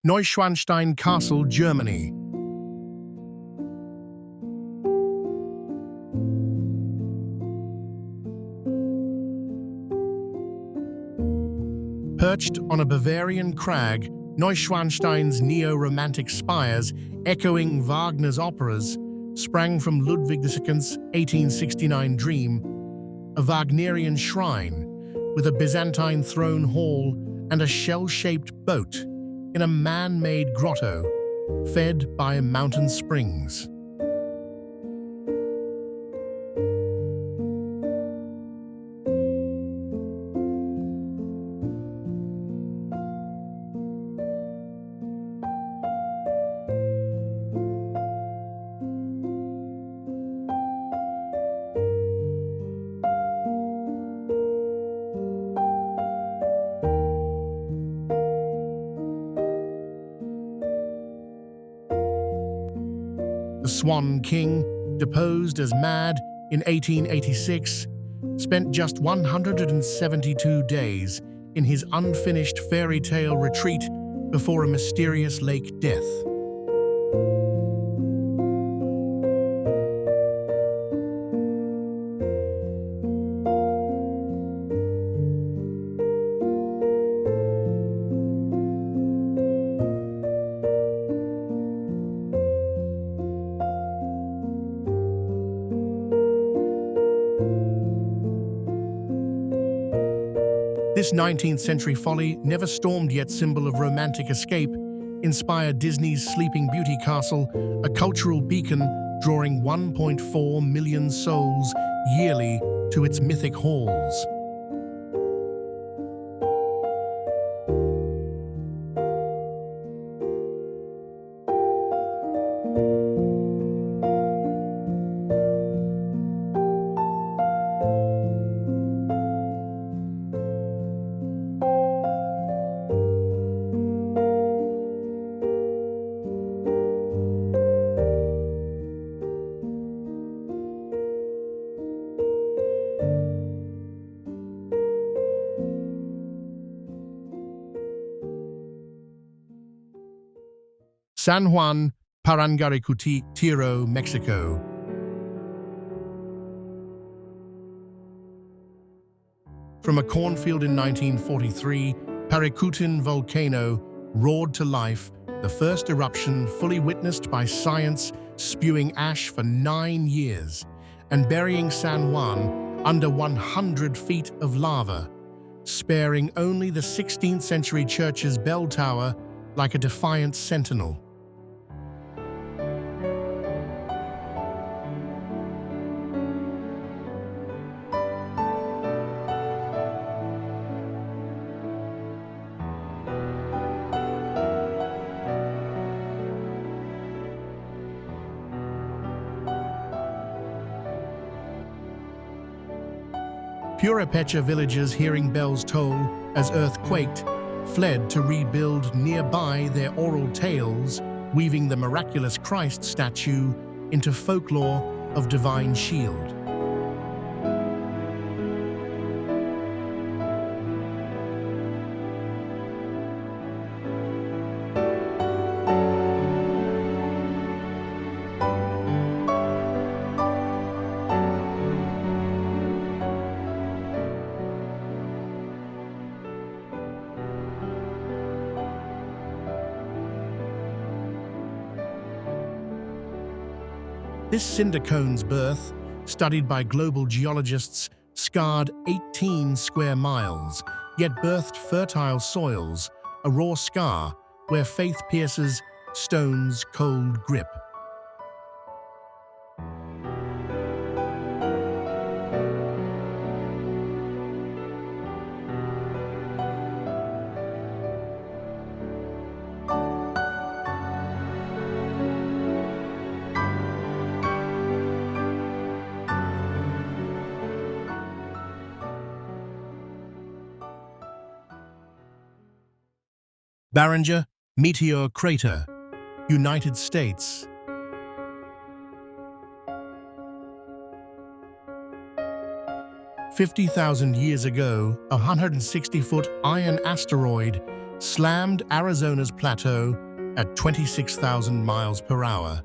Neuschwanstein Castle, Germany. Perched on a Bavarian crag, Neuschwanstein's neo-romantic spires, echoing Wagner's operas, sprang from Ludwig II's 1869 dream, a Wagnerian shrine with a Byzantine throne hall and a shell-shaped boat in a man-made grotto fed by mountain springs. The Swan King, deposed as mad in 1886, spent just 172 days in his unfinished fairy tale retreat before a mysterious lake death. This 19th century folly, never stormed yet symbol of romantic escape, inspired Disney's Sleeping Beauty Castle, a cultural beacon drawing 1.4 million souls yearly to its mythic halls. San Juan, Parácutin, Tiro, Mexico. From a cornfield in 1943, Parícutin Volcano roared to life, the first eruption fully witnessed by science, spewing ash for 9 years and burying San Juan under 100 feet of lava, sparing only the 16th century church's bell tower like a defiant sentinel. Petra villagers, hearing bells toll as earth quaked, fled to rebuild nearby their oral tales, weaving the miraculous Christ statue into folklore of divine shield. This cinder cone's birth, studied by global geologists, scarred 18 square miles, yet birthed fertile soils, a raw scar where faith pierces stone's cold grip. Barringer Meteora Crater, United States. "50,000 years ago, a 160-foot iron asteroid slammed Arizona's plateau at 26,000 miles per hour,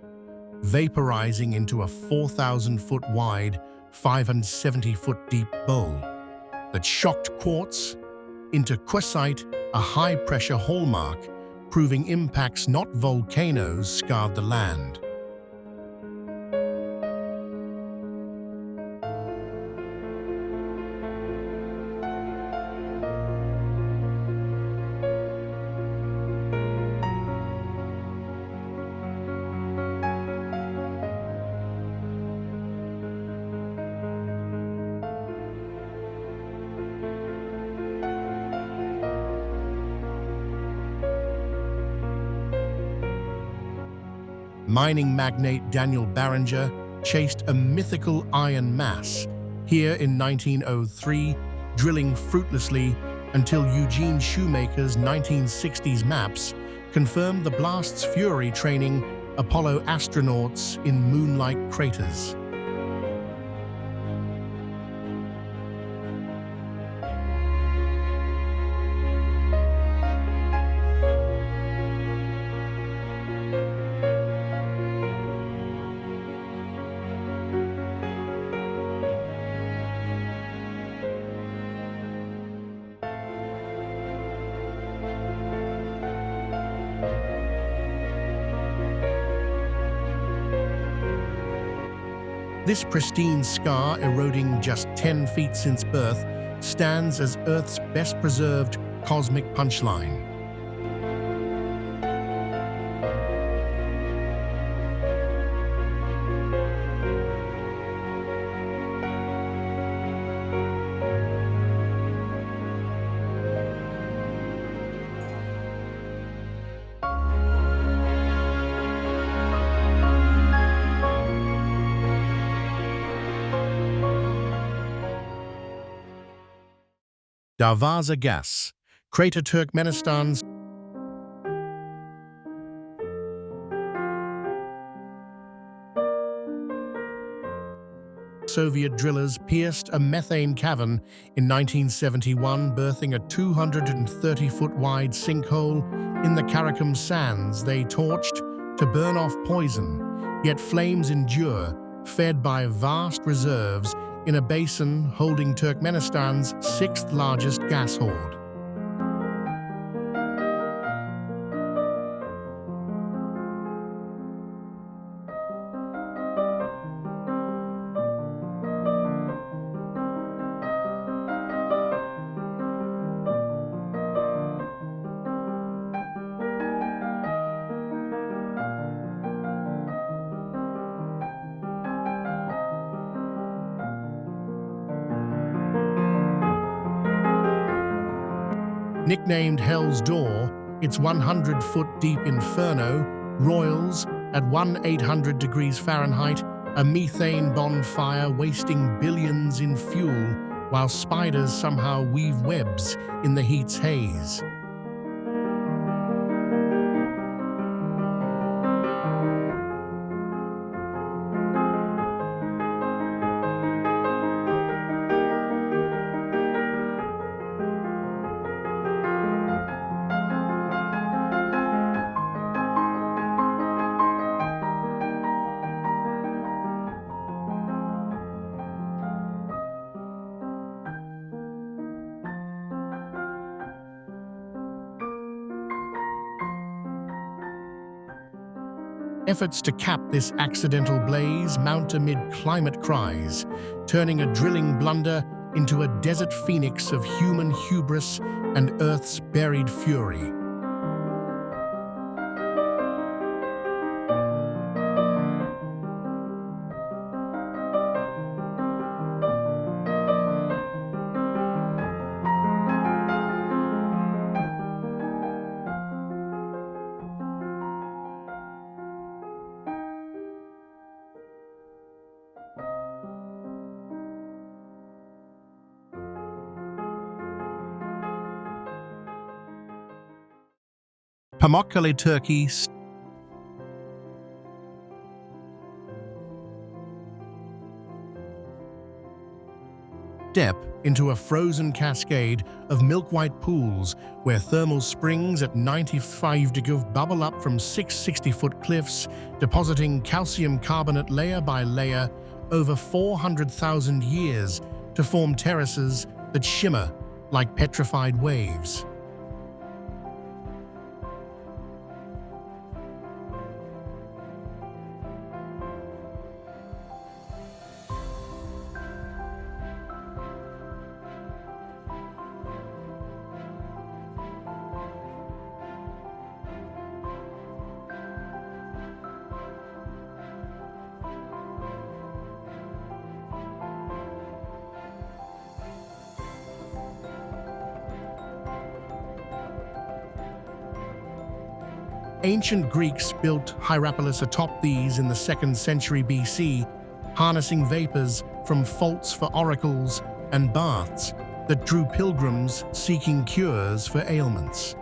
vaporizing into a 4,000-foot wide, 570-foot deep bowl that shocked quartz into quartzite, a high-pressure hallmark, proving impacts, not volcanoes, scarred the land. Mining magnate Daniel Barringer chased a mythical iron mass here in 1903, drilling fruitlessly until Eugene Shoemaker's 1960s maps confirmed the blast's fury, training Apollo astronauts in moon-like craters. This pristine scar, eroding just 10 feet since birth, stands as Earth's best-preserved cosmic punchline. Darvaza Gas Crater, Turkmenistan's Soviet drillers pierced a methane cavern in 1971, birthing a 230-foot-wide sinkhole in the Karakum sands. They torched to burn off poison, yet flames endure, fed by vast reserves in a basin holding Turkmenistan's sixth-largest gas hoard. Nicknamed Hell's Door, its 100-foot-deep inferno roils at 1,800 degrees Fahrenheit, a methane bonfire wasting billions in fuel, while spiders somehow weave webs in the heat's haze. Efforts to cap this accidental blaze mount amid climate cries, turning a drilling blunder into a desert phoenix of human hubris and Earth's buried fury. Pamukkale, Turkey. Step into a frozen cascade of milk-white pools where thermal springs at 95 degrees bubble up from 660-foot cliffs, depositing calcium carbonate layer by layer over 400,000 years to form terraces that shimmer like petrified waves. Ancient Greeks built Hierapolis atop these in the 2nd century BC, harnessing vapors from faults for oracles and baths that drew pilgrims seeking cures for ailments.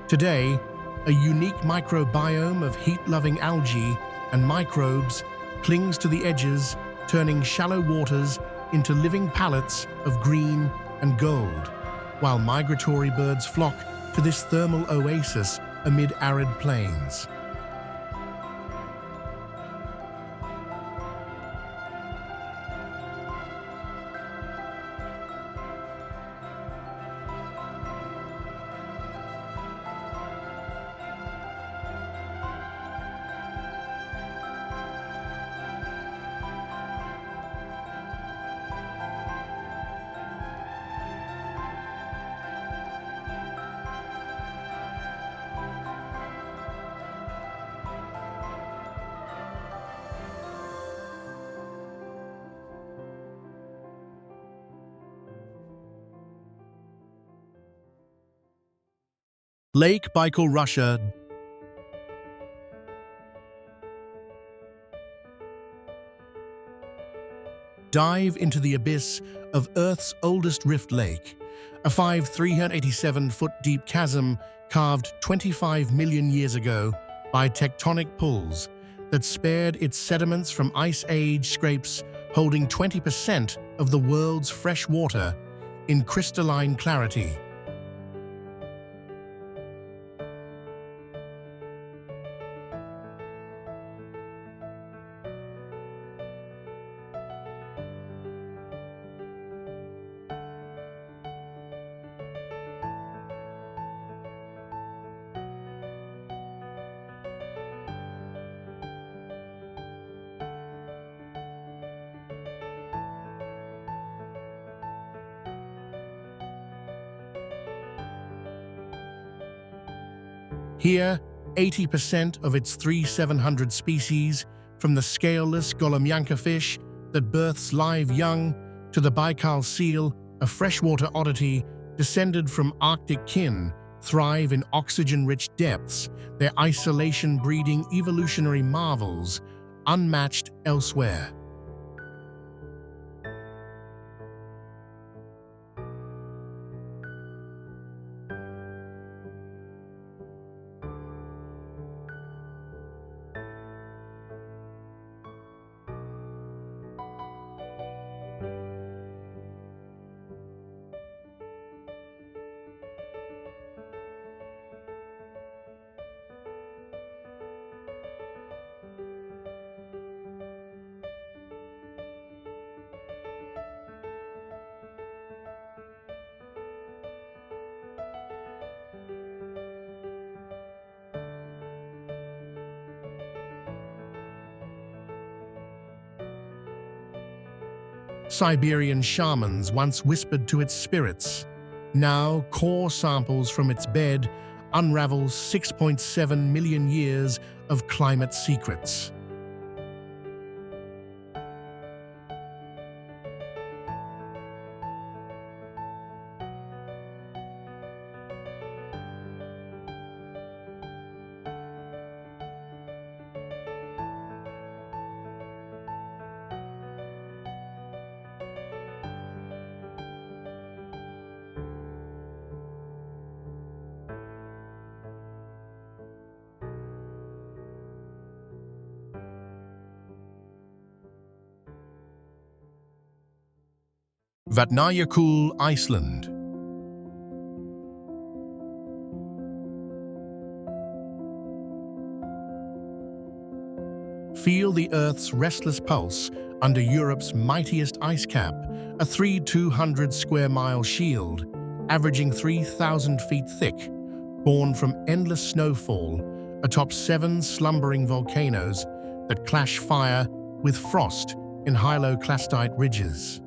Today, a unique microbiome of heat-loving algae and microbes clings to the edges, turning shallow waters into living palettes of green and gold, while migratory birds flock to this thermal oasis amid arid plains. Lake Baikal, Russia. Dive into the abyss of Earth's oldest rift lake, a 387-foot deep chasm carved 25 million years ago by tectonic pulls that spared its sediments from Ice Age scrapes, holding 20% of the world's fresh water in crystalline clarity. Here, 80% of its 700 species, from the scaleless Golomyanka fish that births live young to the Baikal seal, a freshwater oddity descended from Arctic kin, thrive in oxygen-rich depths, their isolation breeding evolutionary marvels unmatched elsewhere. Siberian shamans once whispered to its spirits. Now, core samples from its bed unravel 6.7 million years of climate secrets. Vatnajökull, Iceland. Feel the Earth's restless pulse under Europe's mightiest ice cap, a 3,200 square mile shield, averaging 3,000 feet thick, born from endless snowfall atop 7 slumbering volcanoes that clash fire with frost in hyaloclastite ridges.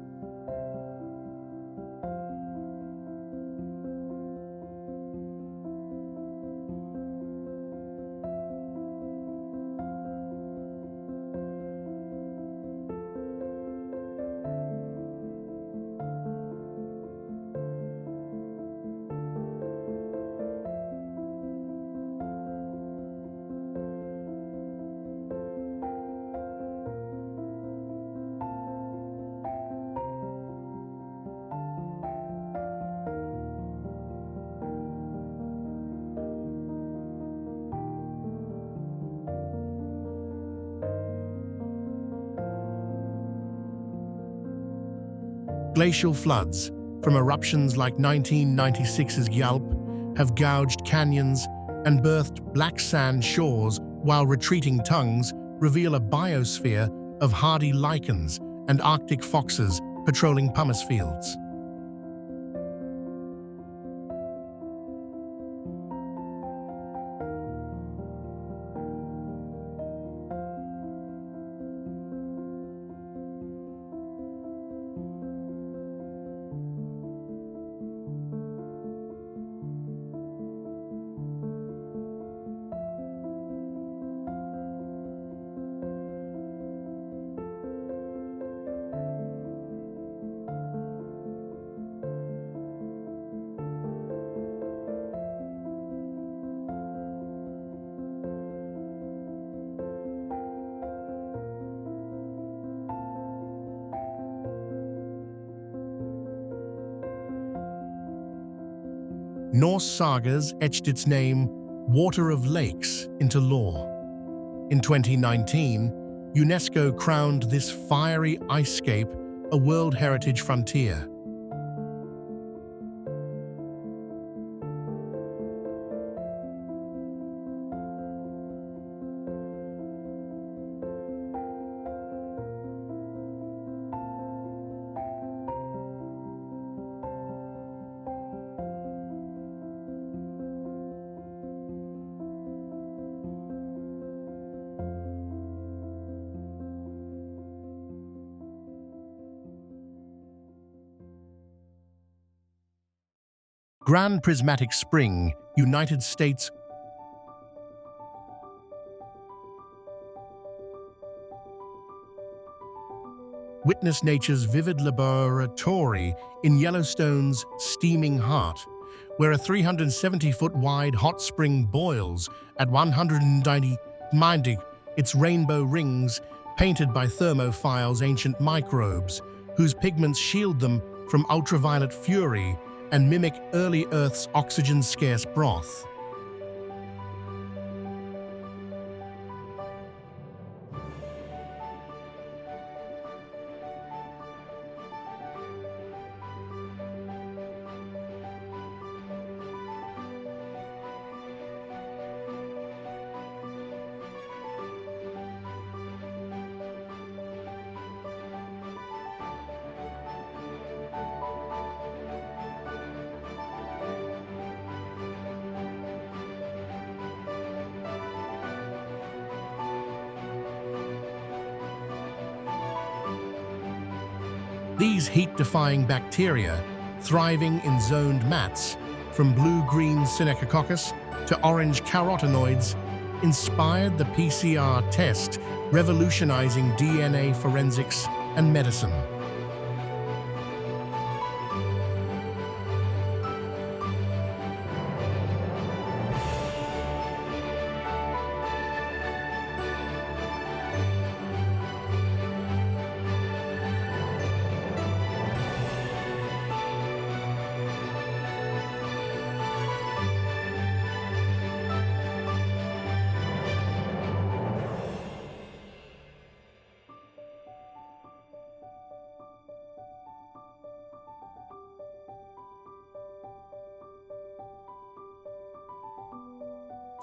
Glacial floods, from eruptions like 1996's Gyalp, have gouged canyons and birthed black sand shores, while retreating tongues reveal a biosphere of hardy lichens and Arctic foxes patrolling pumice fields. Norse sagas etched its name, Water of Lakes, into lore. In 2019, UNESCO crowned this fiery icescape a World Heritage Frontier. Grand Prismatic Spring, United States. Witness nature's vivid laboratory in Yellowstone's steaming heart, where a 370-foot wide hot spring boils at 190 minding its rainbow rings, painted by thermophiles, ancient microbes, whose pigments shield them from ultraviolet fury and mimic early Earth's oxygen-scarce broth. These heat-defying bacteria, thriving in zoned mats, from blue-green Synechococcus to orange carotenoids, inspired the PCR test, revolutionizing DNA forensics and medicine.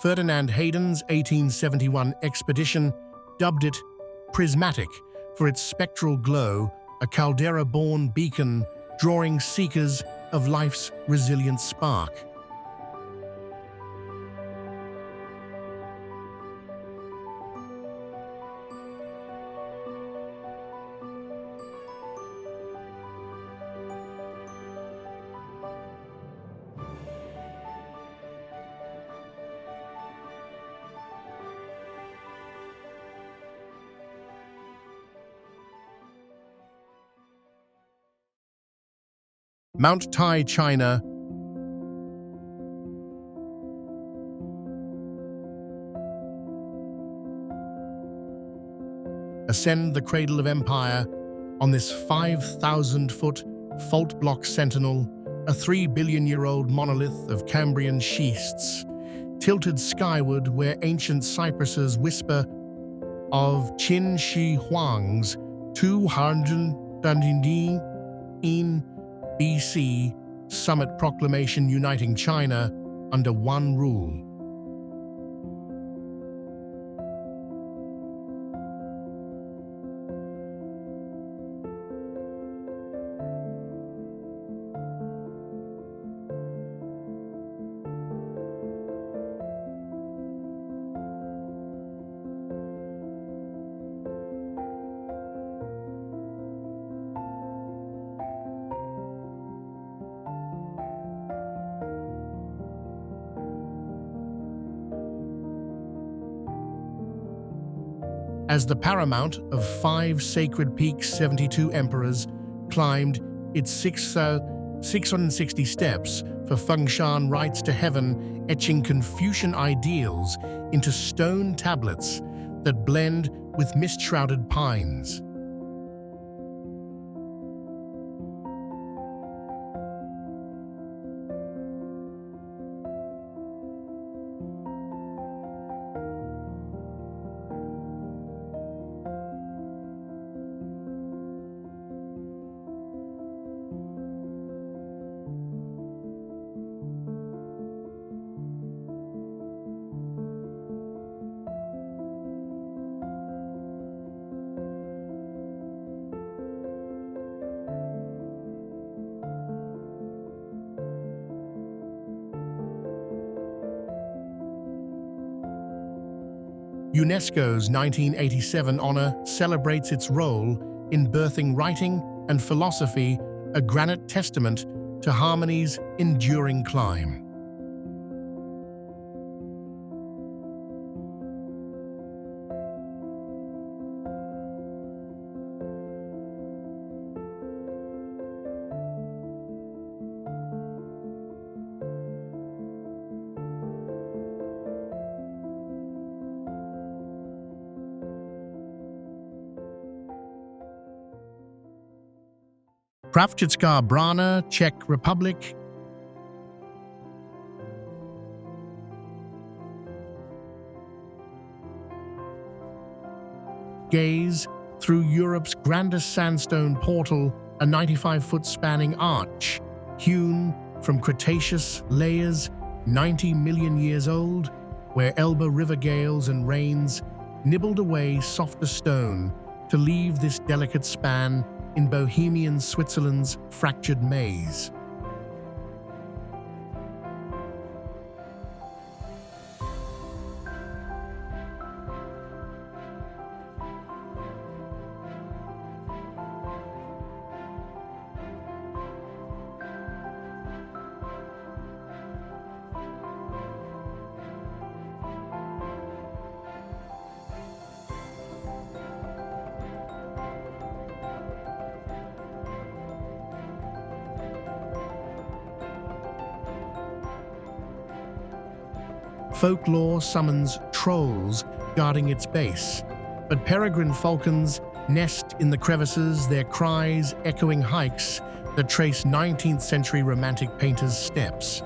Ferdinand Hayden's 1871 expedition dubbed it prismatic for its spectral glow, a caldera-born beacon drawing seekers of life's resilient spark. Mount Tai, China. Ascend the cradle of empire on this 5,000-foot fault block sentinel, a 3-billion-year-old monolith of Cambrian schists, tilted skyward where ancient cypresses whisper of Qin Shi Huang's 219 BC summit proclamation uniting China under one rule. As the paramount of 5 sacred peaks, 72 emperors climbed its 660 steps for Fengshan rites to heaven, etching Confucian ideals into stone tablets that blend with mist-shrouded pines. UNESCO's 1987 honor celebrates its role in birthing writing and philosophy, a granite testament to harmony's enduring climb. Pravchitska Brana, Czech Republic. Gaze through Europe's grandest sandstone portal, a 95-foot spanning arch, hewn from Cretaceous layers 90 million years old, where Elbe river gales and rains nibbled away softer stone to leave this delicate span in Bohemian Switzerland's fractured maze. Folklore summons trolls guarding its base, but peregrine falcons nest in the crevices, their cries echoing hikes that trace 19th century romantic painters' steps.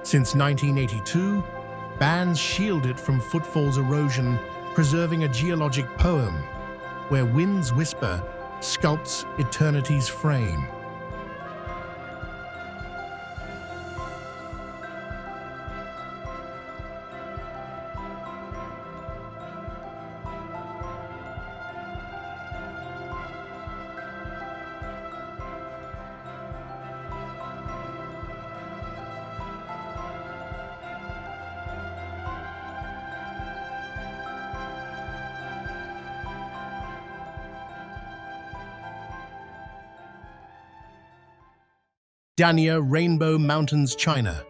Since 1982, bands shield it from footfalls erosion, preserving a geologic poem where winds whisper sculpts eternity's frame. Danxia Rainbow Mountains, China.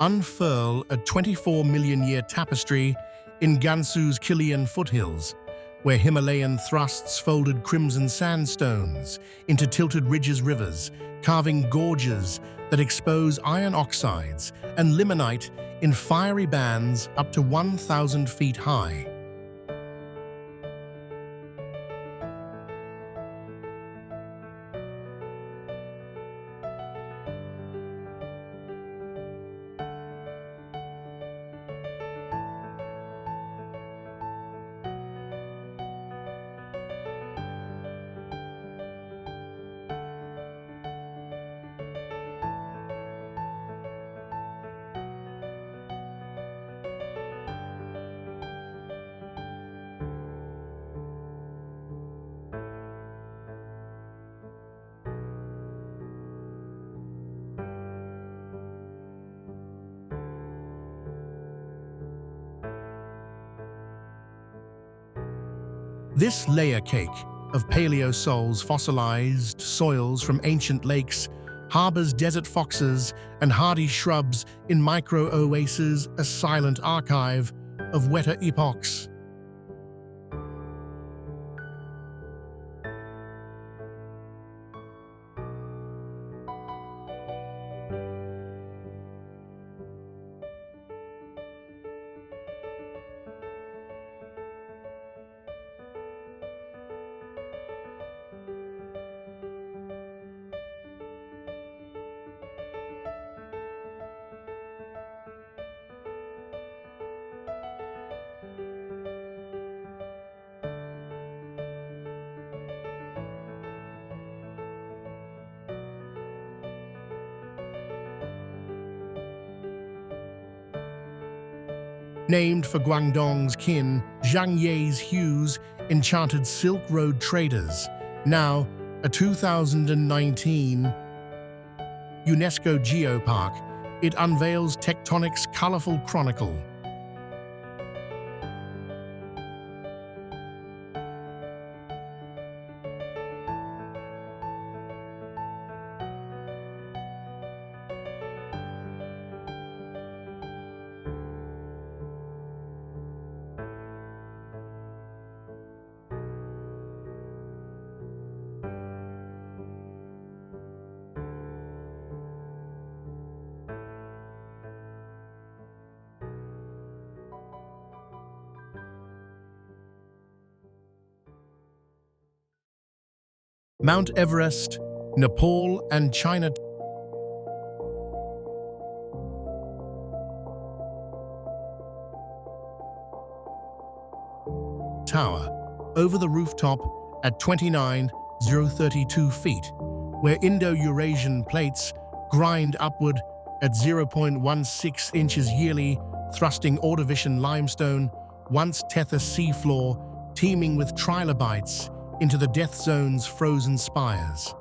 Unfurl a 24-million-year tapestry in Gansu's Kilian foothills, where Himalayan thrusts folded crimson sandstones into tilted ridges rivers, carving gorges that expose iron oxides and limonite in fiery bands up to 1,000 feet high. This layer cake of paleosols, fossilized soils from ancient lakes, harbors desert foxes and hardy shrubs in micro-oases, a silent archive of wetter epochs. Named for Guangdong's kin, Zhang Ye's Hues Enchanted Silk Road Traders, now a 2019 UNESCO Geopark, it unveils tectonic's colorful chronicle. Mount Everest, Nepal and China. Tower, over the rooftop at 29,032 feet, where Indo-Eurasian plates grind upward at 0.16 inches yearly, thrusting Ordovician limestone, once Tethys seafloor, teeming with trilobites, into the death zone's frozen spires.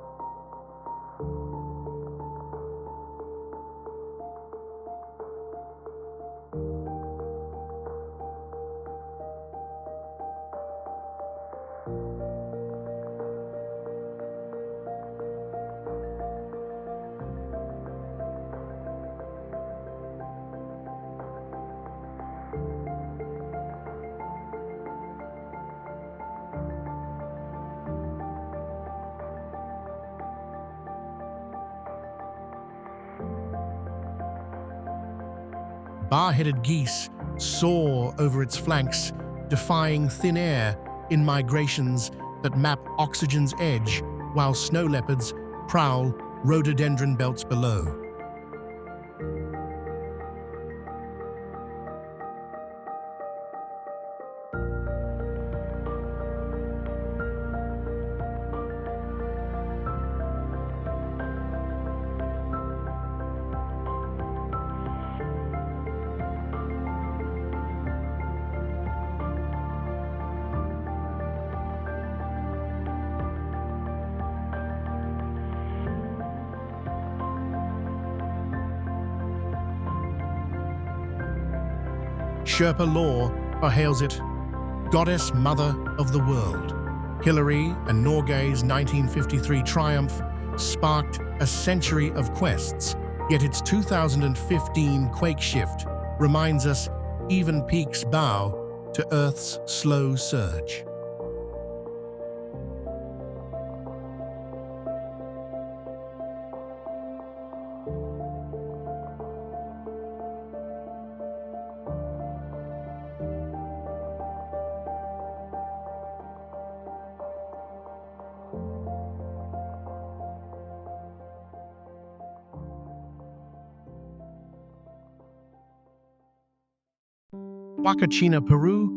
Bar-headed geese soar over its flanks, defying thin air in migrations that map oxygen's edge, while snow leopards prowl rhododendron belts below. Sherpa lore hails it Goddess Mother of the World. Hillary and Norgay's 1953 triumph sparked a century of quests, yet its 2015 quake shift reminds us even peaks bow to Earth's slow surge. Huacachina, Peru.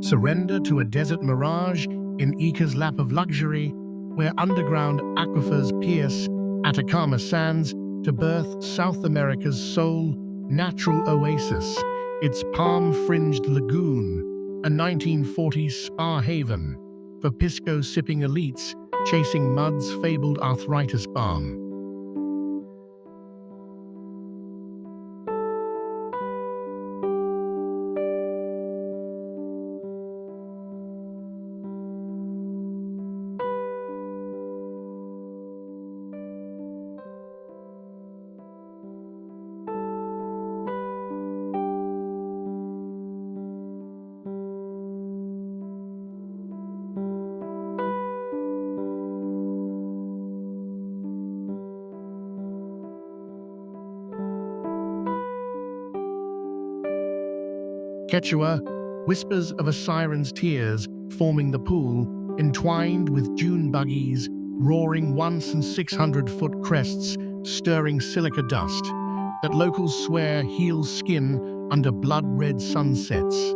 Surrender to a desert mirage in Ica's lap of luxury, where underground aquifers pierce Atacama sands to birth South America's sole natural oasis, its palm-fringed lagoon, a 1940s spa haven for pisco-sipping elites chasing mud's fabled arthritis balm. Quechua, whispers of a siren's tears forming the pool, entwined with dune buggies, roaring 1,600-foot crests, stirring silica dust that locals swear heals skin under blood-red sunsets.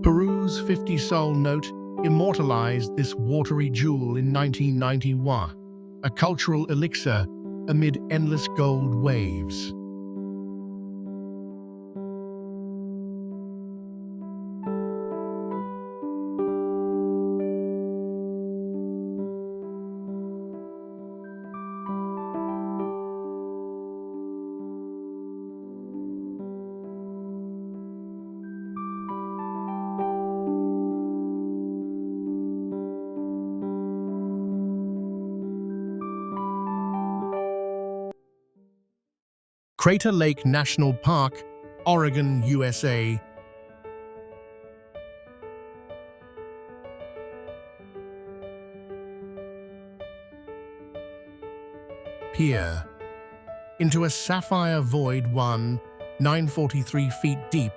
Peru's 50-sol note immortalized this watery jewel in 1991, a cultural elixir amid endless gold waves. Crater Lake National Park, Oregon, USA. Peer. Into a sapphire void 943 feet deep,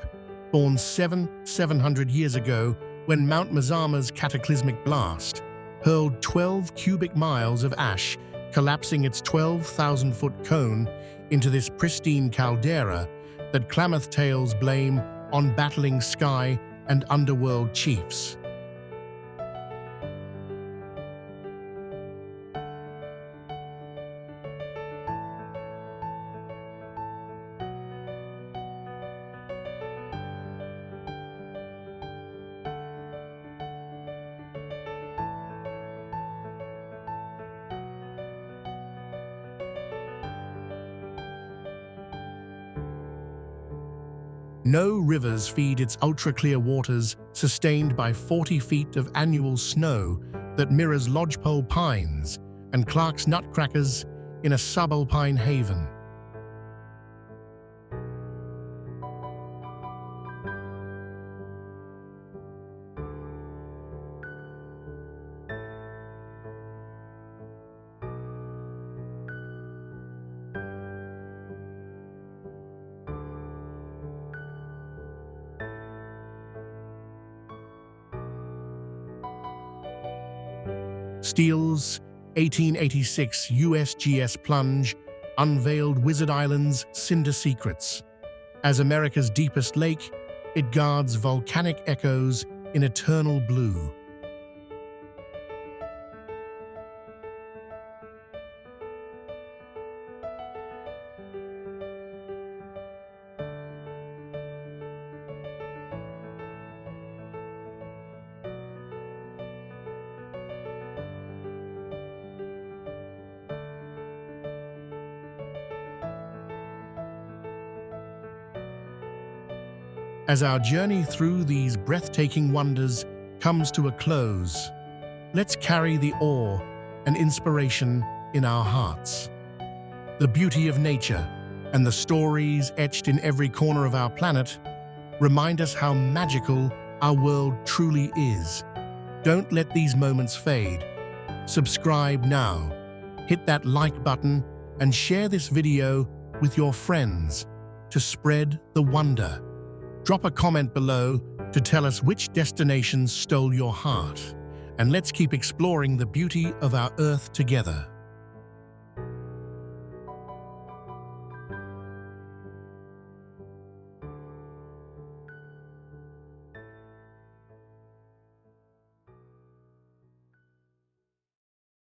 born 700 years ago when Mount Mazama's cataclysmic blast hurled 12 cubic miles of ash, collapsing its 12,000-foot cone into this pristine caldera that Klamath tales blame on battling sky and underworld chiefs. No rivers feed its ultra-clear waters, sustained by 40 feet of annual snow that mirrors lodgepole pines and Clark's nutcrackers in a subalpine haven. Steele's 1886 USGS Plunge unveiled Wizard Island's cinder secrets. As America's deepest lake, it guards volcanic echoes in eternal blue. As our journey through these breathtaking wonders comes to a close, let's carry the awe and inspiration in our hearts. The beauty of nature and the stories etched in every corner of our planet remind us how magical our world truly is. Don't let these moments fade. Subscribe now, hit that like button, and share this video with your friends to spread the wonder. Drop a comment below to tell us which destinations stole your heart, and let's keep exploring the beauty of our Earth together.